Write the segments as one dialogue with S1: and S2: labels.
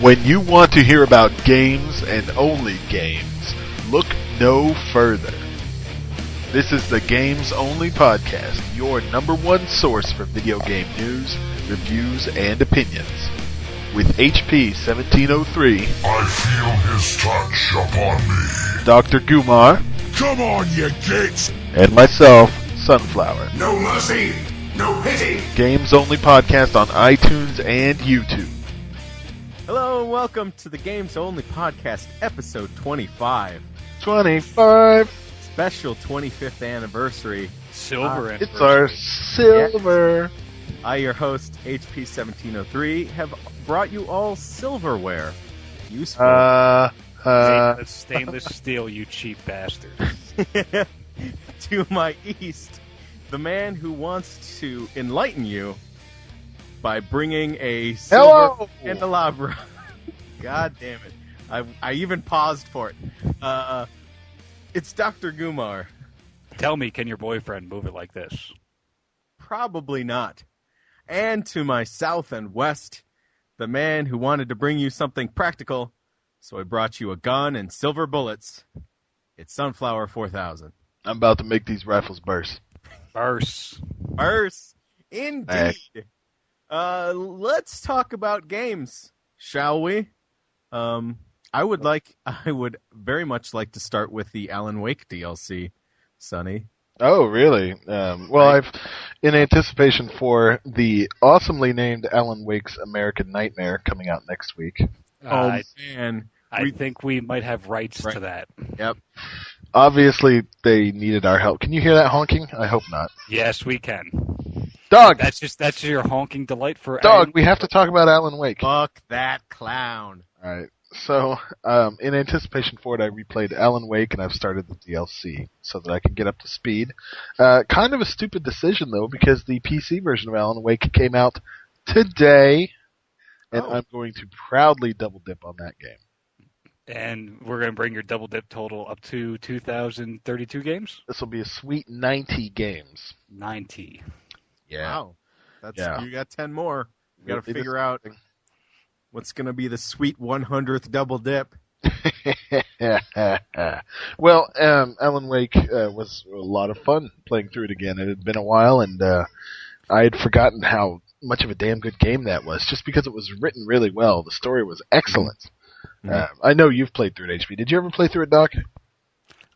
S1: When you want to hear about games and only games, look no further. This is the Games Only Podcast, your number one source for video game news, reviews, and opinions. With HP 1703,
S2: I feel his touch upon me.
S1: Dr. Gumaer,
S2: Come on, you gits!
S1: and myself, Sunflower.
S2: No mercy, no pity.
S1: Games Only Podcast on iTunes and YouTube.
S3: Hello and welcome to the Games Only Podcast, episode 25.
S1: 25.
S3: Special 25th anniversary.
S4: Silver anniversary.
S1: It's our silver.
S3: I, your host, HP 1703, have brought you all silverware. Useful.
S4: Stainless steel, you cheap bastard.
S3: To my east, the man who wants to enlighten you by bringing a silver
S1: Hello!
S3: candelabra. God damn it. I even paused for it. It's Dr. Gumaer.
S4: Tell me, can your boyfriend move it like this?
S3: Probably not. And to my south and west, the man who wanted to bring you something practical, so I brought you a gun and silver bullets. It's Sunflower 4000.
S1: I'm about to make these rifles burst.
S4: Burst.
S3: Indeed. Let's talk about games, shall we? I would very much like to start with the Alan Wake DLC, Sonny.
S1: Oh, really? I've in anticipation for the awesomely named Alan Wake's American Nightmare coming out next week.
S3: Man.
S4: I think we might have rights to that.
S3: Yep.
S1: Obviously, they needed our help. Can you hear that honking? I hope not.
S4: Yes, we can.
S1: Dog!
S4: That's your honking delight for
S1: Dog, we have to talk about Alan Wake.
S3: Fuck that clown.
S1: Alright, so, in anticipation for it, I replayed Alan Wake, and I've started the DLC, so that I can get up to speed. Kind of a stupid decision, though, because the PC version of Alan Wake came out today, and I'm going to proudly double dip on that game.
S4: And we're going to bring your double dip total up to 2,032 games?
S1: This will be a sweet 90 games.
S4: 90.
S1: Yeah.
S3: Wow. You got 10 more. You got to figure out what's going to be the sweet 100th double dip.
S1: Well, Alan Wake was a lot of fun playing through it again. It had been a while, and I had forgotten how much of a damn good game that was, just because it was written really well. The story was excellent. I know you've played through it, HP. Did you ever play through it, Doc?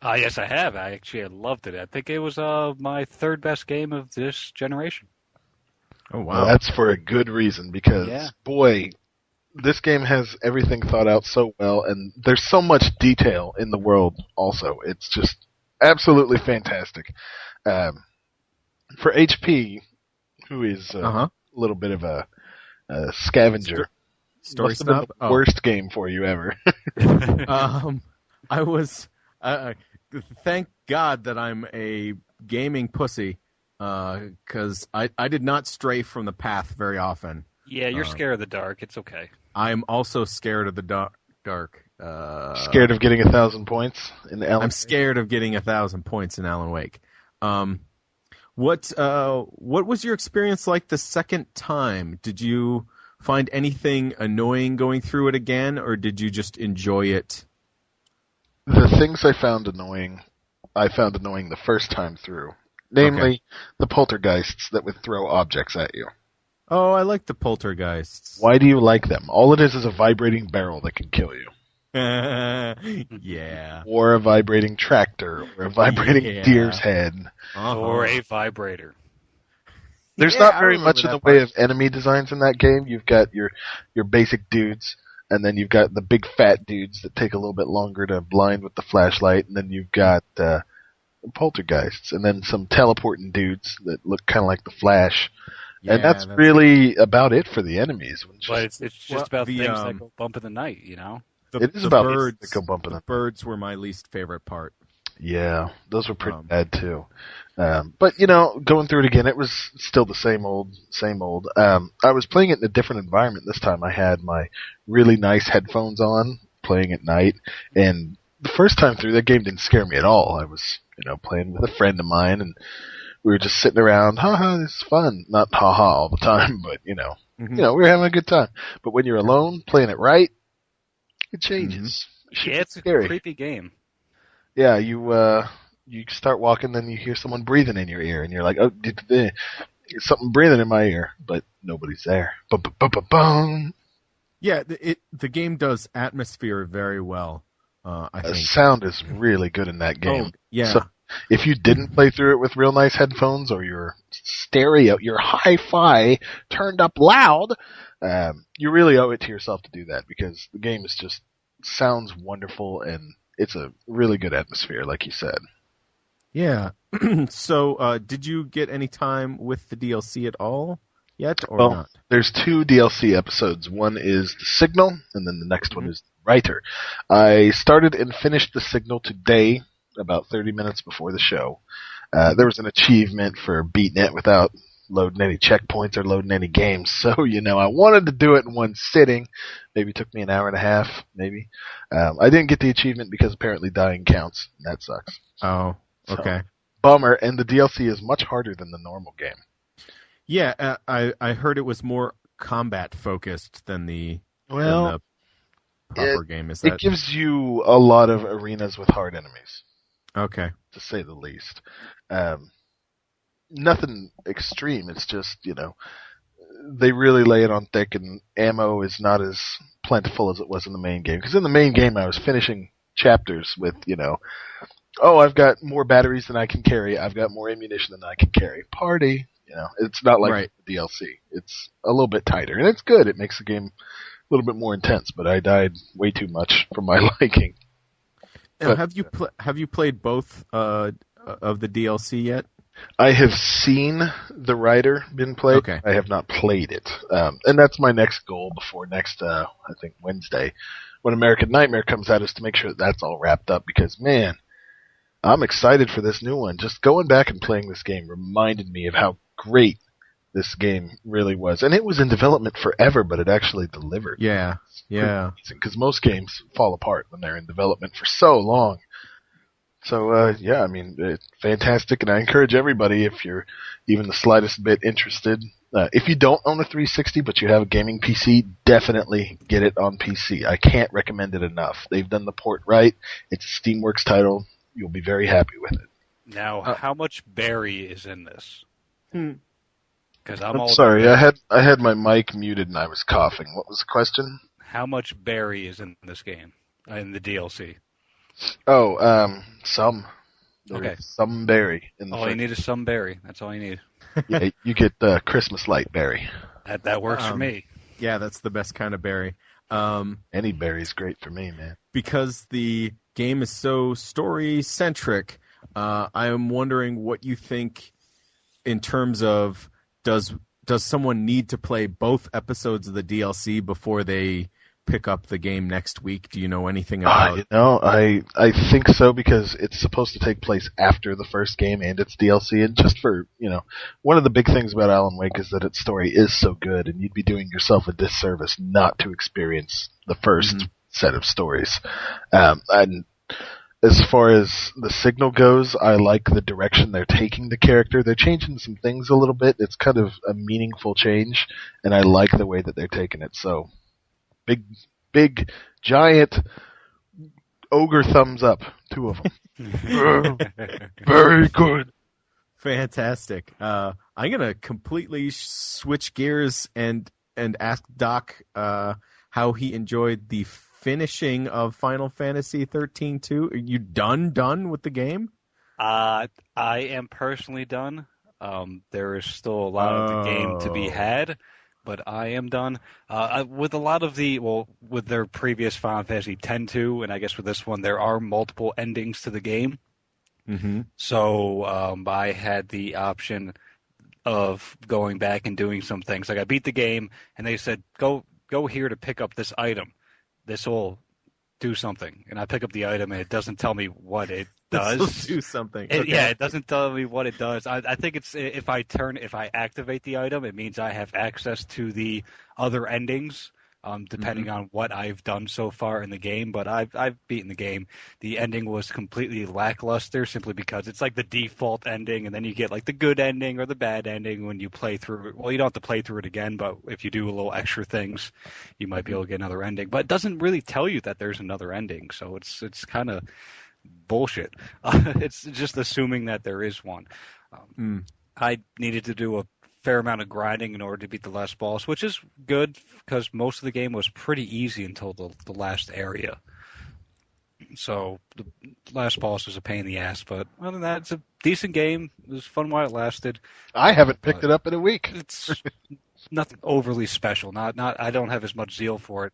S4: Yes, I have. I loved it. I think it was my third best game of this generation.
S3: Oh, wow.
S1: Well, that's for a good reason, because, boy, this game has everything thought out so well, and there's so much detail in the world also. It's just absolutely fantastic. For HP, who is a little bit of a scavenger,
S3: Story
S1: must have been
S3: snob?
S1: the worst game for you ever.
S3: I was... thank God that I'm a gaming pussy, because I did not stray from the path very often.
S4: Yeah, you're scared of the dark. It's okay.
S3: I'm also scared of the dark.
S1: Scared of getting 1,000 points in Alan?
S3: I'm scared of getting 1,000 points in Alan Wake. What was your experience like the second time? Did you find anything annoying going through it again, or did you just enjoy it?
S1: The things I found annoying the first time through. Namely, the poltergeists that would throw objects at you.
S3: Oh, I like the poltergeists.
S1: Why do you like them? All it is a vibrating barrel that can kill you.
S3: Yeah.
S1: Or a vibrating tractor, or a vibrating deer's head.
S4: Or a vibrator.
S1: There's not very much in the way of enemy designs in that game. You've got your basic dudes, and then you've got the big fat dudes that take a little bit longer to blind with the flashlight, and then you've got poltergeists, and then some teleporting dudes that look kind of like the Flash. Yeah, and that's really about it for the enemies.
S4: But it's just about things that go bump in the night, you know?
S1: It is about birds that go bump in the night.
S3: Birds were my least favorite part.
S1: Yeah, those were pretty bad too. But, going through it again, it was still the same old. I was playing it in a different environment this time. I had my really nice headphones on, playing at night, and the first time through, that game didn't scare me at all. I was, playing with a friend of mine, and we were just sitting around, this is fun. Not ha-ha all the time, but,
S3: Mm-hmm.
S1: We were having a good time. But when you're alone, playing it right, it changes.
S4: Yeah, it's
S1: scary.
S4: a creepy game.
S1: Yeah, you start walking, then you hear someone breathing in your ear, and you're like, oh, there's something breathing in my ear, but nobody's there. Boom.
S3: Yeah, the game does atmosphere very well. I
S1: The
S3: think
S1: sound is really good in that game.
S3: Oh, yeah.
S1: So if you didn't play through it with real nice headphones or your stereo, your hi-fi turned up loud, you really owe it to yourself to do that because the game is just sounds wonderful and it's a really good atmosphere, like you said.
S3: Yeah. So, did you get any time with the DLC at all yet, or
S1: Well,
S3: not?
S1: there's 2 DLC episodes. One is The Signal, and then the next one is The Writer. I started and finished The Signal today, about 30 minutes before the show. There was an achievement for beating it without loading any checkpoints or loading any games. So, I wanted to do it in one sitting. Maybe it took me an hour and a half, maybe. I didn't get the achievement because apparently dying counts. And that sucks.
S3: Oh, okay.
S1: So, bummer, and the DLC is much harder than the normal game.
S3: Yeah, I heard it was more combat focused than the proper game. Is that
S1: it gives you a lot of arenas with hard enemies,
S3: okay?
S1: to say the least. Nothing extreme. It's just they really lay it on thick, and ammo is not as plentiful as it was in the main game. Because in the main game, I was finishing chapters with oh, I've got more batteries than I can carry. I've got more ammunition than I can carry. Party. It's not like the DLC. It's a little bit tighter, and it's good. It makes the game a little bit more intense, but I died way too much for my liking.
S3: Now, have you played both of the DLC yet?
S1: I have seen The Writer been played.
S3: Okay.
S1: I have not played it, and that's my next goal before next, I think Wednesday, when American Nightmare comes out, is to make sure that's all wrapped up. Because man, I'm excited for this new one. Just going back and playing this game reminded me of how great this game really was. And it was in development forever, but it actually delivered.
S3: Yeah.
S1: Because most games fall apart when they're in development for so long. So, it's fantastic, and I encourage everybody, if you're even the slightest bit interested, if you don't own a 360 but you have a gaming PC, definitely get it on PC. I can't recommend it enough. They've done the port right. It's a Steamworks title. You'll be very happy with it.
S4: Now, how much Barry is in this? Because
S1: I'm sorry, I had my mic muted and I was coughing. What was the question?
S4: How much Barry is in this game, in the DLC?
S1: Oh, some.
S4: Okay.
S1: Some berry in the
S4: All you need is some berry. That's all you need.
S1: Yeah, you get the Christmas light berry.
S4: That works for me.
S3: Yeah, that's the best kind of berry.
S1: Any berry's great for me, man.
S3: Because the game is so story-centric, I am wondering what you think in terms of does someone need to play both episodes of the DLC before they pick up the game next week? Do you know anything about it?
S1: I think so, because it's supposed to take place after the first game and its DLC, and just for, one of the big things about Alan Wake is that its story is so good, and you'd be doing yourself a disservice not to experience the first set of stories. And as far as the Signal goes, I like the direction they're taking the character. They're changing some things a little bit. It's kind of a meaningful change, and I like the way that they're taking it. So, big, giant ogre thumbs up. 2 of them. Very good.
S3: Fantastic. I'm gonna completely switch gears and ask Doc how he enjoyed the finishing of Final Fantasy 13-2. Are you done with the game?
S4: I am personally done. There is still a lot of the game to be had, but I am done. With a lot of with their previous Final Fantasy X-2, and I guess with this one, there are multiple endings to the game.
S3: Mm-hmm.
S4: So I had the option of going back and doing some things. Like I beat the game, and they said, go here to pick up this item. This will do something. And I pick up the item, and it doesn't tell me what it does.
S3: This will do something. Okay.
S4: Yeah, it doesn't tell me what it does. I think it's if I activate the item, it means I have access to the other endings. depending on what I've done so far in the game. But I've beaten the game. The ending was completely lackluster simply because it's like the default ending, and then you get like the good ending or the bad ending when you play through it. Well, you don't have to play through it again, but if you do a little extra things, you might be able to get another ending. But it doesn't really tell you that there's another ending, so it's kind of bullshit. It's just assuming that there is one. I needed to do a fair amount of grinding in order to beat the last boss, which is good because most of the game was pretty easy until the last area. So the last boss was a pain in the ass, but other than that, it's a decent game. It was fun while it lasted.
S1: I haven't picked it up in a week.
S4: It's nothing overly special. Not. I don't have as much zeal for it.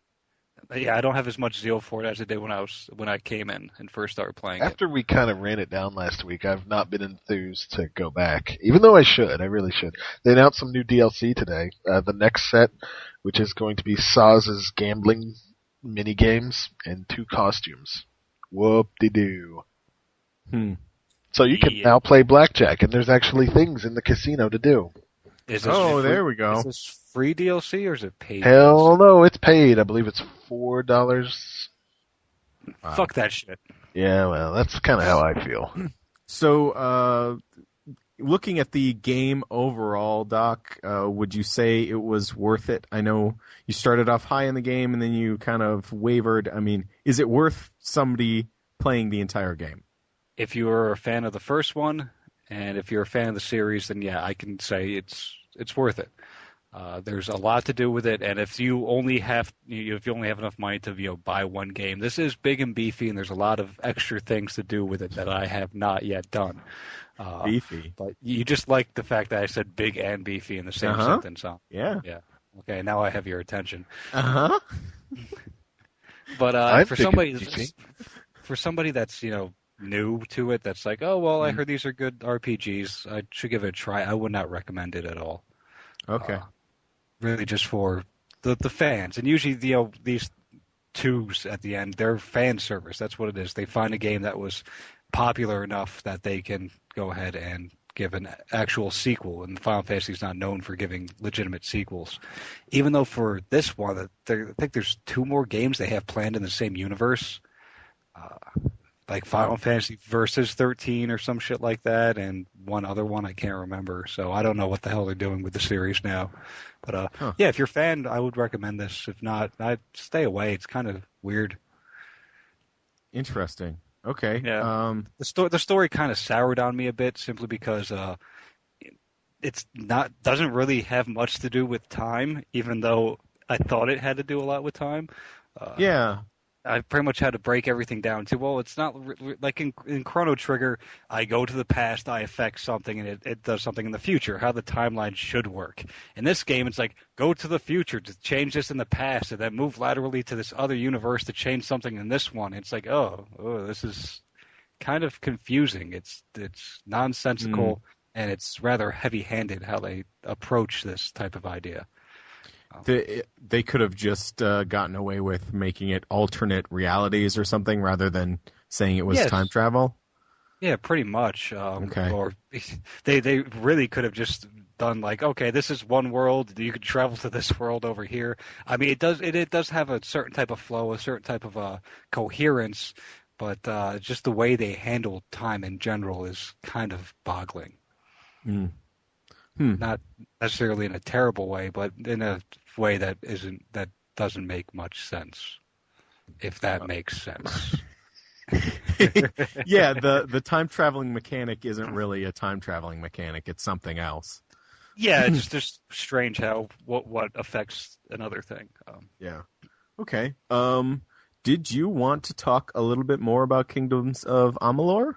S4: Yeah, I don't have as much zeal for it as I did when I came in and first started playing
S1: After we kind of ran it down last week, I've not been enthused to go back, even though I should. I really should. They announced some new DLC today. The next set, which is going to be Saz's gambling mini games and 2 costumes. Whoop-de-doo. So you can now play blackjack, and there's actually things in the casino to do.
S3: There we go.
S4: Is this free DLC or is it paid?
S1: Hell no, it's paid. I believe it's $4.
S3: Wow.
S4: Fuck that shit.
S1: Yeah, well, that's kind of how I feel.
S3: So, looking at the game overall, Doc, would you say it was worth it? I know you started off high in the game and then you kind of wavered. I mean, is it worth somebody playing the entire game?
S4: If you were a fan of the first one, and if you're a fan of the series, then yeah, I can say it's worth it. There's a lot to do with it, and if you only have enough money to buy one game, this is big and beefy, and there's a lot of extra things to do with it that I have not yet done.
S3: Beefy,
S4: but you just like the fact that I said big and beefy in the same sentence, huh?
S3: Yeah.
S4: Okay, now I have your attention.
S3: But
S4: for somebody that's new to it, that's like, oh well, I heard these are good RPGs, I should give it a try. I would not recommend it at all.
S3: Okay.
S4: Really just for the fans. And usually, these twos at the end, they're fan service. That's what it is. They find a game that was popular enough that they can go ahead and give an actual sequel. And Final Fantasy is not known for giving legitimate sequels. Even though for this one, I think there's 2 more games they have planned in the same universe. Like Final Fantasy Versus 13 or some shit like that, and one other one I can't remember. So I don't know what the hell they're doing with the series now. But yeah, if you're a fan, I would recommend this. If not, I'd stay away. It's kind of weird.
S3: Interesting. Okay.
S4: Yeah. The story kind of soured on me a bit simply because doesn't really have much to do with time, even though I thought it had to do a lot with time.
S3: Yeah.
S4: I pretty much had to break everything down to, well, it's not like in Chrono Trigger, I go to the past, I affect something, and it does something in the future, how the timeline should work. In this game, it's like, go to the future to change this in the past, and then move laterally to this other universe to change something in this one. It's like, oh, this is kind of confusing. It's nonsensical, and it's rather heavy-handed how they approach this type of idea.
S3: They could have just gotten away with making it alternate realities or something rather than saying it was time travel?
S4: Yeah, pretty much.
S3: Okay.
S4: Or they really could have just done like, okay, this is one world, you could travel to this world over here. I mean, it does have a certain type of flow, a certain type of coherence, but just the way they handle time in general is kind of boggling. Not necessarily in a terrible way, but in a way that doesn't make much sense. If that makes sense.
S3: Yeah, the time traveling mechanic isn't really a time traveling mechanic; it's something else.
S4: Yeah, it's just strange how what affects another thing.
S3: Yeah. Okay. Did you want to talk a little bit more about Kingdoms of Amalur?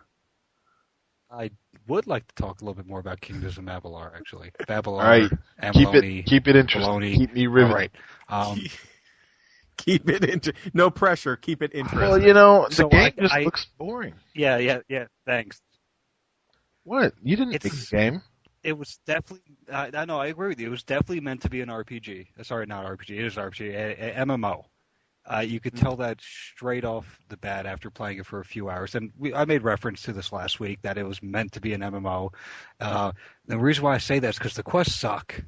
S4: I would like to talk a little bit more about Kingdoms of Amalur, actually. Babalor,
S1: all right,
S4: Amalone,
S1: keep it interesting.
S4: Baloney.
S1: Keep me riveted.
S4: All right.
S3: Keep it no pressure. Keep it interesting.
S1: Well, the
S4: So
S1: game just looks boring.
S4: Yeah. Thanks.
S1: What? You didn't make the game?
S4: It was definitely. I know. I agree with you. It was definitely meant to be an RPG. Sorry, not RPG. It is an RPG. A MMO. You could tell that straight off the bat after playing it for a few hours. And I made reference to this last week that it was meant to be an MMO. The reason why I say that is because the quests suck.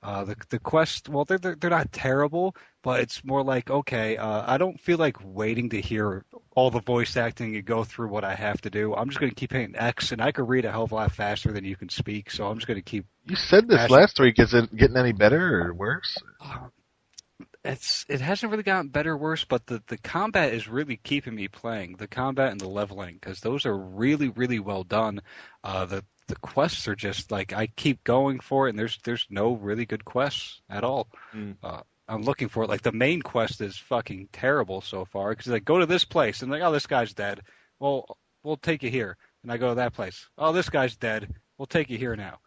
S4: The quests, well, they're not terrible, but it's more like, okay, I don't feel like waiting to hear all the voice acting and go through what I have to do. I'm just going to keep hitting X, and I can read a hell of a lot faster than you can speak, so I'm just going to keep.
S1: You said this
S4: mashing.
S1: last week. Is it getting any better or worse?
S4: It hasn't really gotten better or worse, but the combat is really keeping me playing. The combat and the leveling, because those are really, really well done. The quests are just like I keep going for it, and there's no really good quests at all. I'm looking for it. Like the main quest is fucking terrible so far because like go to this place and like oh this guy's dead. Well we'll take you here, and I go to that place. Oh this guy's dead. We'll take you here now.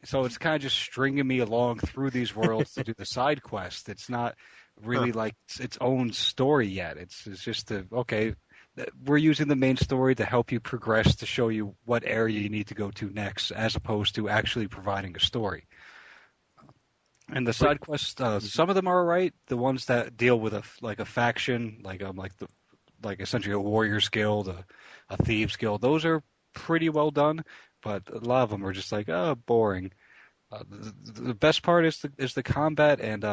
S4: So it's kind of just stringing me along through these worlds to do the side quest. It's not really like its own story yet. It's just okay. We're using the main story to help you progress to show you what area you need to go to next, as opposed to actually providing a story. And the side quests, some of them are alright. The ones that deal with a faction, like essentially a warriors guild, a thieves guild, those are pretty well done. But a lot of them are just like boring. The best part is the combat and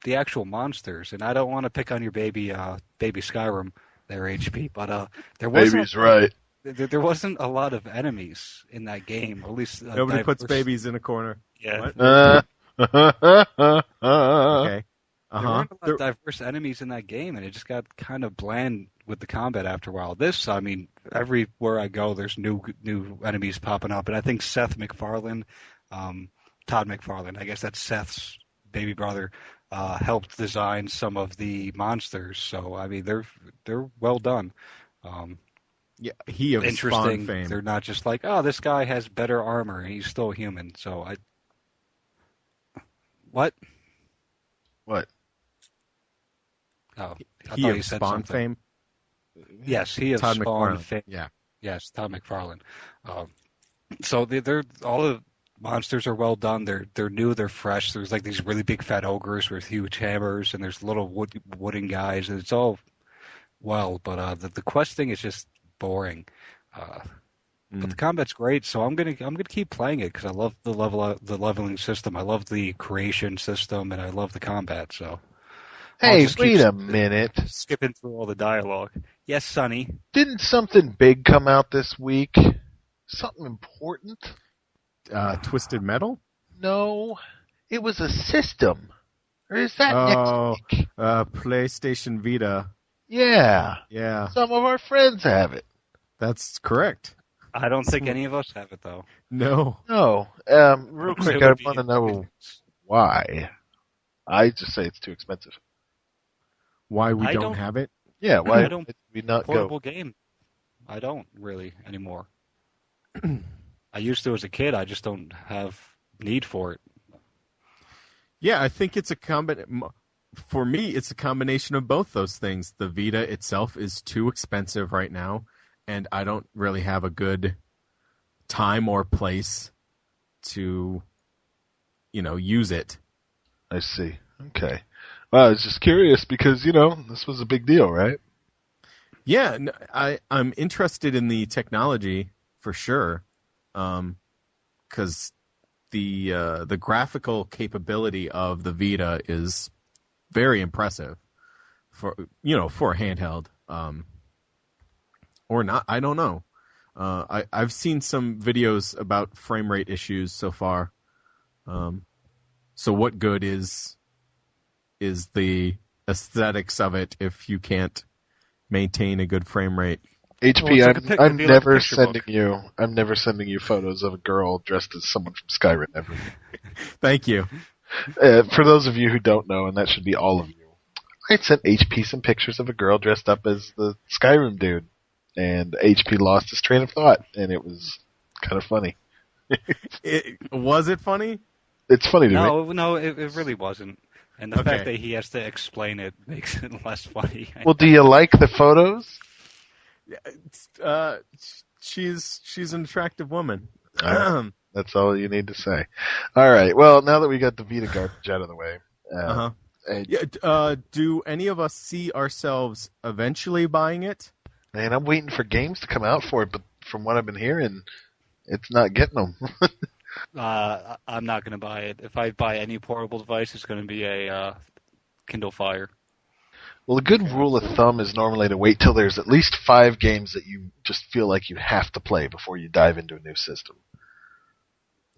S4: the actual monsters. And I don't want to pick on your baby Skyrim. Their HP, but there wasn't.
S1: Baby's right.
S4: There wasn't a lot of enemies in that game. Or at least
S3: nobody puts babies in a corner.
S4: Yeah.
S3: Okay.
S4: There weren't a lot of diverse enemies in that game, and it just got kind of bland with the combat after a while. This, I mean, everywhere I go, there's new enemies popping up, and I think Todd McFarlane, I guess that's Seth's baby brother, helped design some of the monsters. So I mean, they're well done.
S3: Yeah, he of
S4: interesting.
S3: Spawn fame.
S4: They're not just like, oh, this guy has better armor and he's still human. So what? Oh,
S3: he of Spawn fame.
S4: Yes, he of
S3: Todd
S4: Spawn
S3: McFarlane.
S4: fame.
S3: Yeah.
S4: Yes, Todd McFarlane. So they're all the monsters are well done. They're new. They're fresh. There's like these really big fat ogres with huge hammers, and there's little wooden guys. And it's all well, but the questing is just boring. But the combat's great, so I'm gonna keep playing it because I love the leveling system. I love the creation system, and I love the combat. So.
S1: Hey, wait a minute.
S4: Skipping through all the dialogue. Yes, Sonny.
S1: Didn't something big come out this week? Something important?
S3: Twisted Metal?
S1: No, it was a system. Or is that next week?
S3: PlayStation Vita.
S1: Yeah.
S3: Yeah.
S1: Some of our friends have it.
S3: That's correct.
S4: I don't think any of us have it, though.
S3: No.
S1: No. Real quick, I want to know why. I just say it's too expensive.
S3: Why we don't have it?
S1: Yeah, why
S4: I don't
S1: did we not
S4: portable
S1: go?
S4: game. I don't really anymore. I used to as a kid. I just don't have need for it.
S3: Yeah, I think it's for me, it's a combination of both those things. The Vita itself is too expensive right now, and I don't really have a good time or place to, use it.
S1: I see. Okay. Well, I was just curious because, this was a big deal, right?
S3: Yeah, I'm interested in the technology for sure, because the graphical capability of the Vita is very impressive for a handheld, or not. I don't know. I've seen some videos about frame rate issues so far. So what good is the aesthetics of it if you can't maintain a good frame rate?
S1: HP, I'm never sending you. I'm never sending you photos of a girl dressed as someone from Skyrim ever.
S3: Thank you.
S1: For those of you who don't know, and that should be all of you, I sent HP some pictures of a girl dressed up as the Skyrim dude, and HP lost his train of thought, and it was kind of funny.
S3: Was it funny?
S1: It's funny to me.
S4: No, it really wasn't. And the fact that he has to explain it makes it less funny.
S1: Well, do you like the photos?
S3: She's an attractive woman.
S1: That's all you need to say. All right. Well, now that we got the Vita garbage out of the way,
S3: do any of us see ourselves eventually buying it?
S1: Man, I'm waiting for games to come out for it, but from what I've been hearing, it's not getting them.
S4: I'm not going to buy it. If I buy any portable device, it's going to be a Kindle Fire.
S1: Well, a good rule of thumb is normally to wait till there's at least 5 games that you just feel like you have to play before you dive into a new system.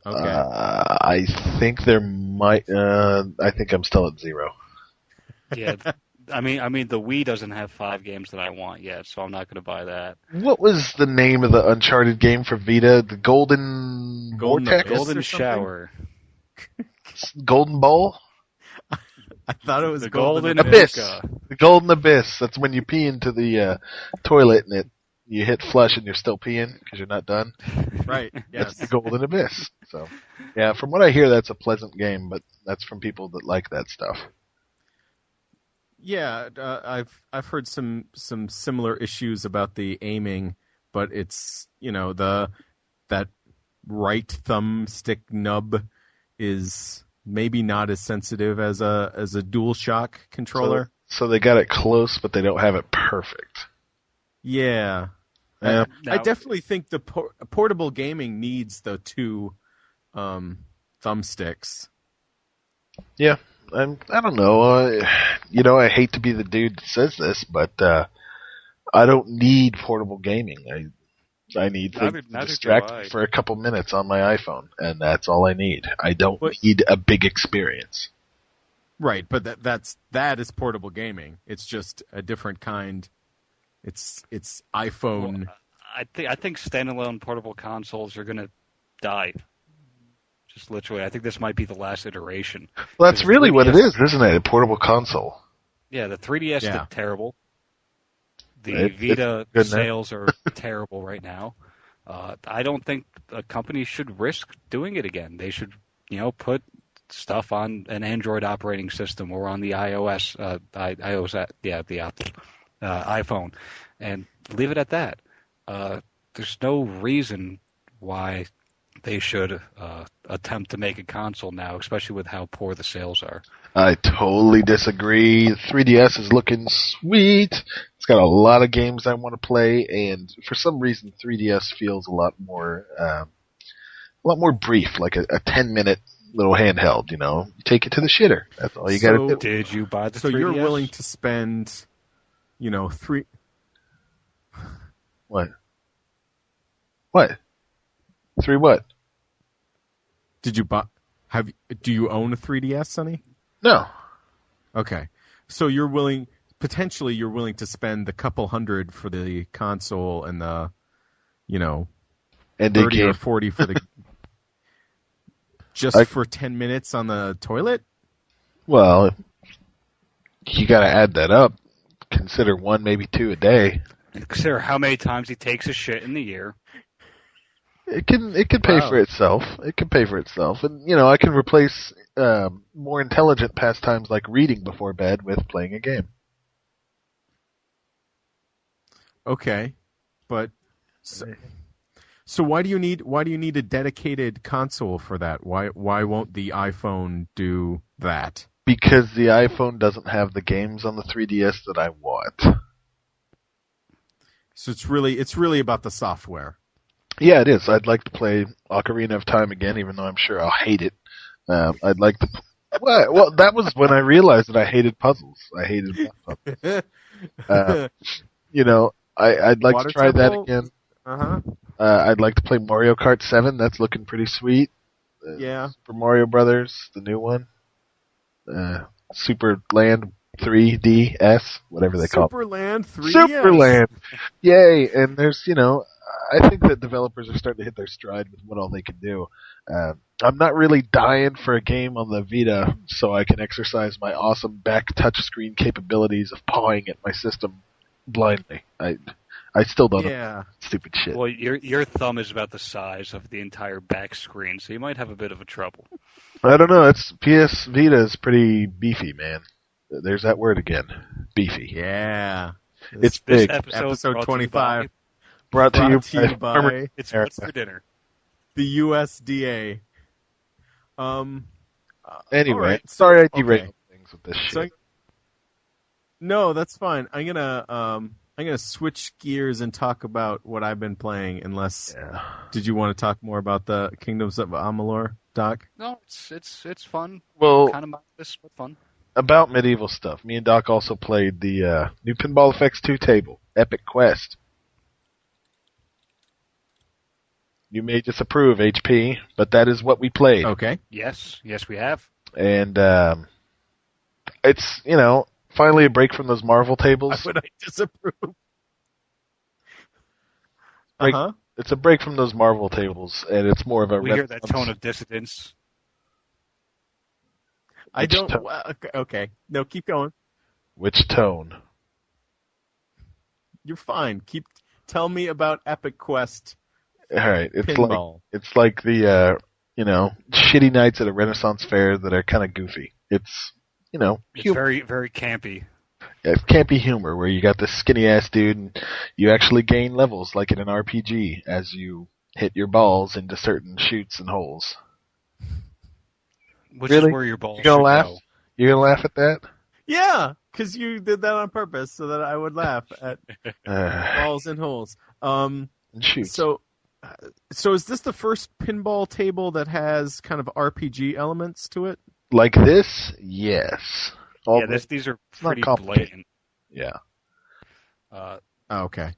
S3: Okay.
S1: I think there might. I think I'm still at 0.
S4: Yeah, I mean, the Wii doesn't have 5 games that I want yet, so I'm not going to buy that.
S1: What was the name of the Uncharted game for Vita? The Golden Vortex?
S4: Golden Shower.
S1: Golden Bowl?
S3: I thought it was
S4: the
S3: Golden
S1: Abyss.
S4: Hookah.
S1: The Golden Abyss. That's when you pee into the toilet and you hit flush and you're still peeing because you're not done.
S3: Right.
S1: That's
S3: Yes.
S1: the Golden Abyss. So, yeah, from what I hear, that's a pleasant game, but that's from people that like that stuff.
S3: Yeah, I've heard some similar issues about the aiming, but it's that right thumbstick nub is maybe not as sensitive as a DualShock controller.
S1: So they got it close, but they don't have it perfect.
S3: Yeah.
S1: Yeah.
S3: I definitely think the portable gaming needs the 2 thumbsticks.
S1: Yeah, I don't know. I hate to be the dude that says this, but I don't need portable gaming. I need things to distract me for a couple minutes on my iPhone, and that's all I need. I don't need a big experience.
S3: Right, but that is portable gaming. It's just a different kind. It's iPhone.
S4: Well, I think standalone portable consoles are going to die. Just literally, I think this might be the last iteration.
S1: Well, that's really what it is, isn't it? A portable console.
S4: Yeah, the 3DS did terrible. The Vita sales are terrible right now. I don't think a company should risk doing it again. They should, put stuff on an Android operating system or on the iPhone, and leave it at that. There's no reason why they should attempt to make a console now, especially with how poor the sales are.
S1: I totally disagree. 3DS is looking sweet. It's got a lot of games I want to play, and for some reason, 3DS feels a lot more brief, like a 10-minute little handheld. You take it to the shitter. That's all you got to do.
S4: Did you buy the 3DS?
S3: So you're willing to spend, 3.
S1: What? What? 3 what?
S3: Did you buy? Do you own a 3DS, Sonny?
S1: No.
S3: Okay, so you're willing to spend the couple $100 for the console and the,
S1: and
S3: 30 or 40 for the just for 10 minutes on the toilet?
S1: Well, you got to add that up. Consider 1, maybe 2 a day.
S4: Consider how many times he takes a shit in the year.
S1: It can pay for itself. It can pay for itself, and I can replace more intelligent pastimes like reading before bed with playing a game.
S3: Okay, but so why do you need a dedicated console for that? Why won't the iPhone do that?
S1: Because the iPhone doesn't have the games on the 3DS that I want.
S3: So it's really about the software.
S1: Yeah, it is. I'd like to play Ocarina of Time again, even though I'm sure I'll hate it. I'd like to. Well, that was when I realized that I hated puzzles. I hated puzzles. I'd like to try that again. I'd like to play Mario Kart 7. That's looking pretty sweet.
S3: Yeah.
S1: Super Mario Brothers, the new one. Super Land 3DS, whatever they call it.
S3: Superland 3DS.
S1: Superland. Yay! And there's, I think that developers are starting to hit their stride with what all they can do. I'm not really dying for a game on the Vita so I can exercise my awesome back touchscreen capabilities of pawing at my system blindly. I still don't know stupid shit.
S4: Well, your thumb is about the size of the entire back screen, so you might have a bit of a trouble.
S1: I don't know. PS Vita is pretty beefy, man. There's that word again. Beefy.
S3: Yeah.
S1: It's big.
S3: Episode 25.
S1: Brought to you by
S4: It's What's for Dinner.
S3: The USDA.
S1: Anyway,
S3: right.
S1: sorry I derailed things with this shit.
S3: No, that's fine. I'm I'm going to switch gears and talk about what I've been playing, unless... Yeah. Did you want to talk more about the Kingdoms of Amalur, Doc?
S4: No, it's fun.
S1: Well,
S4: kind of mindless, but fun.
S1: About medieval stuff, me and Doc also played the new Pinball Effects 2 table, Epic Quest. You may disapprove, HP, but that is what we played.
S3: Okay.
S4: Yes, we have.
S1: And it's, finally a break from those Marvel tables.
S3: Why would I disapprove?
S1: It's a break from those Marvel tables, and it's more of a...
S4: We hear that tone of dissidence.
S3: I don't... Okay. No, keep going.
S1: Which tone?
S3: You're fine. Tell me about Epic Quest.
S1: All right.
S3: Pinball.
S1: It's like the, shitty nights at a Renaissance fair that are kind of goofy. It's,
S4: It's very, very campy.
S1: Yeah, it's campy humor where you got this skinny-ass dude and you actually gain levels like in an RPG as you hit your balls into certain chutes and holes.
S4: Which
S1: really?
S4: Is where your balls
S1: You gonna laugh?
S4: Go.
S1: You gonna laugh at that?
S3: Yeah, because you did that on purpose so that I would laugh at balls and holes.
S1: And shoots.
S3: So is this the first pinball table that has kind of RPG elements to it?
S1: Like this? Yes.
S4: These are pretty blatant.
S1: Yeah.
S3: Okay.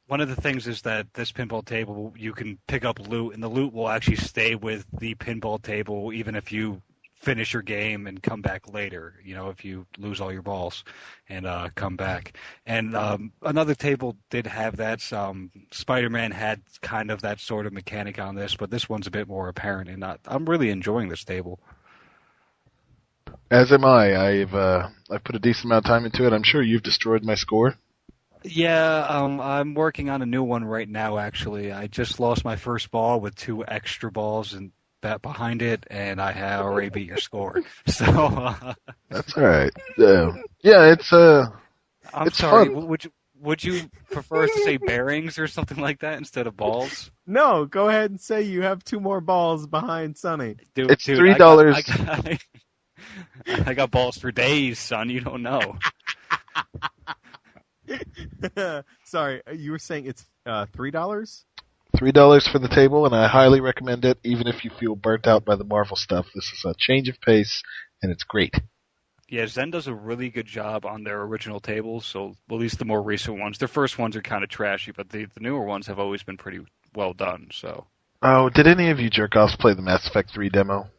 S4: One of the things is that this pinball table, you can pick up loot, and the loot will actually stay with the pinball table even if you finish your game and come back later, if you lose all your balls and come back. And another table did have that. Spider-Man had kind of that sort of mechanic on this, but this one's a bit more apparent, and I'm really enjoying this table.
S1: As am I. I've put a decent amount of time into it. I'm sure you've destroyed my score.
S4: Yeah, I'm working on a new one right now, actually. I just lost my first ball with 2 extra balls and bat behind it, and I have already beat your score. So
S1: that's all right. Yeah, it's
S4: I'm sorry.
S1: Fun.
S4: Would you prefer us to say bearings or something like that instead of balls?
S3: No, go ahead and say you have 2 more balls behind Sonny.
S1: It's $3.
S4: I got balls for days, son. You don't know.
S3: Sorry, you were saying it's $3?
S1: $3 for the table, and I highly recommend it, even if you feel burnt out by the Marvel stuff. This is a change of pace, and it's great.
S4: Yeah, Zen does a really good job on their original tables, so at least the more recent ones. Their first ones are kind of trashy, but the newer ones have always been pretty well done. So.
S1: Oh, did any of you jerk-offs play the Mass Effect 3 demo?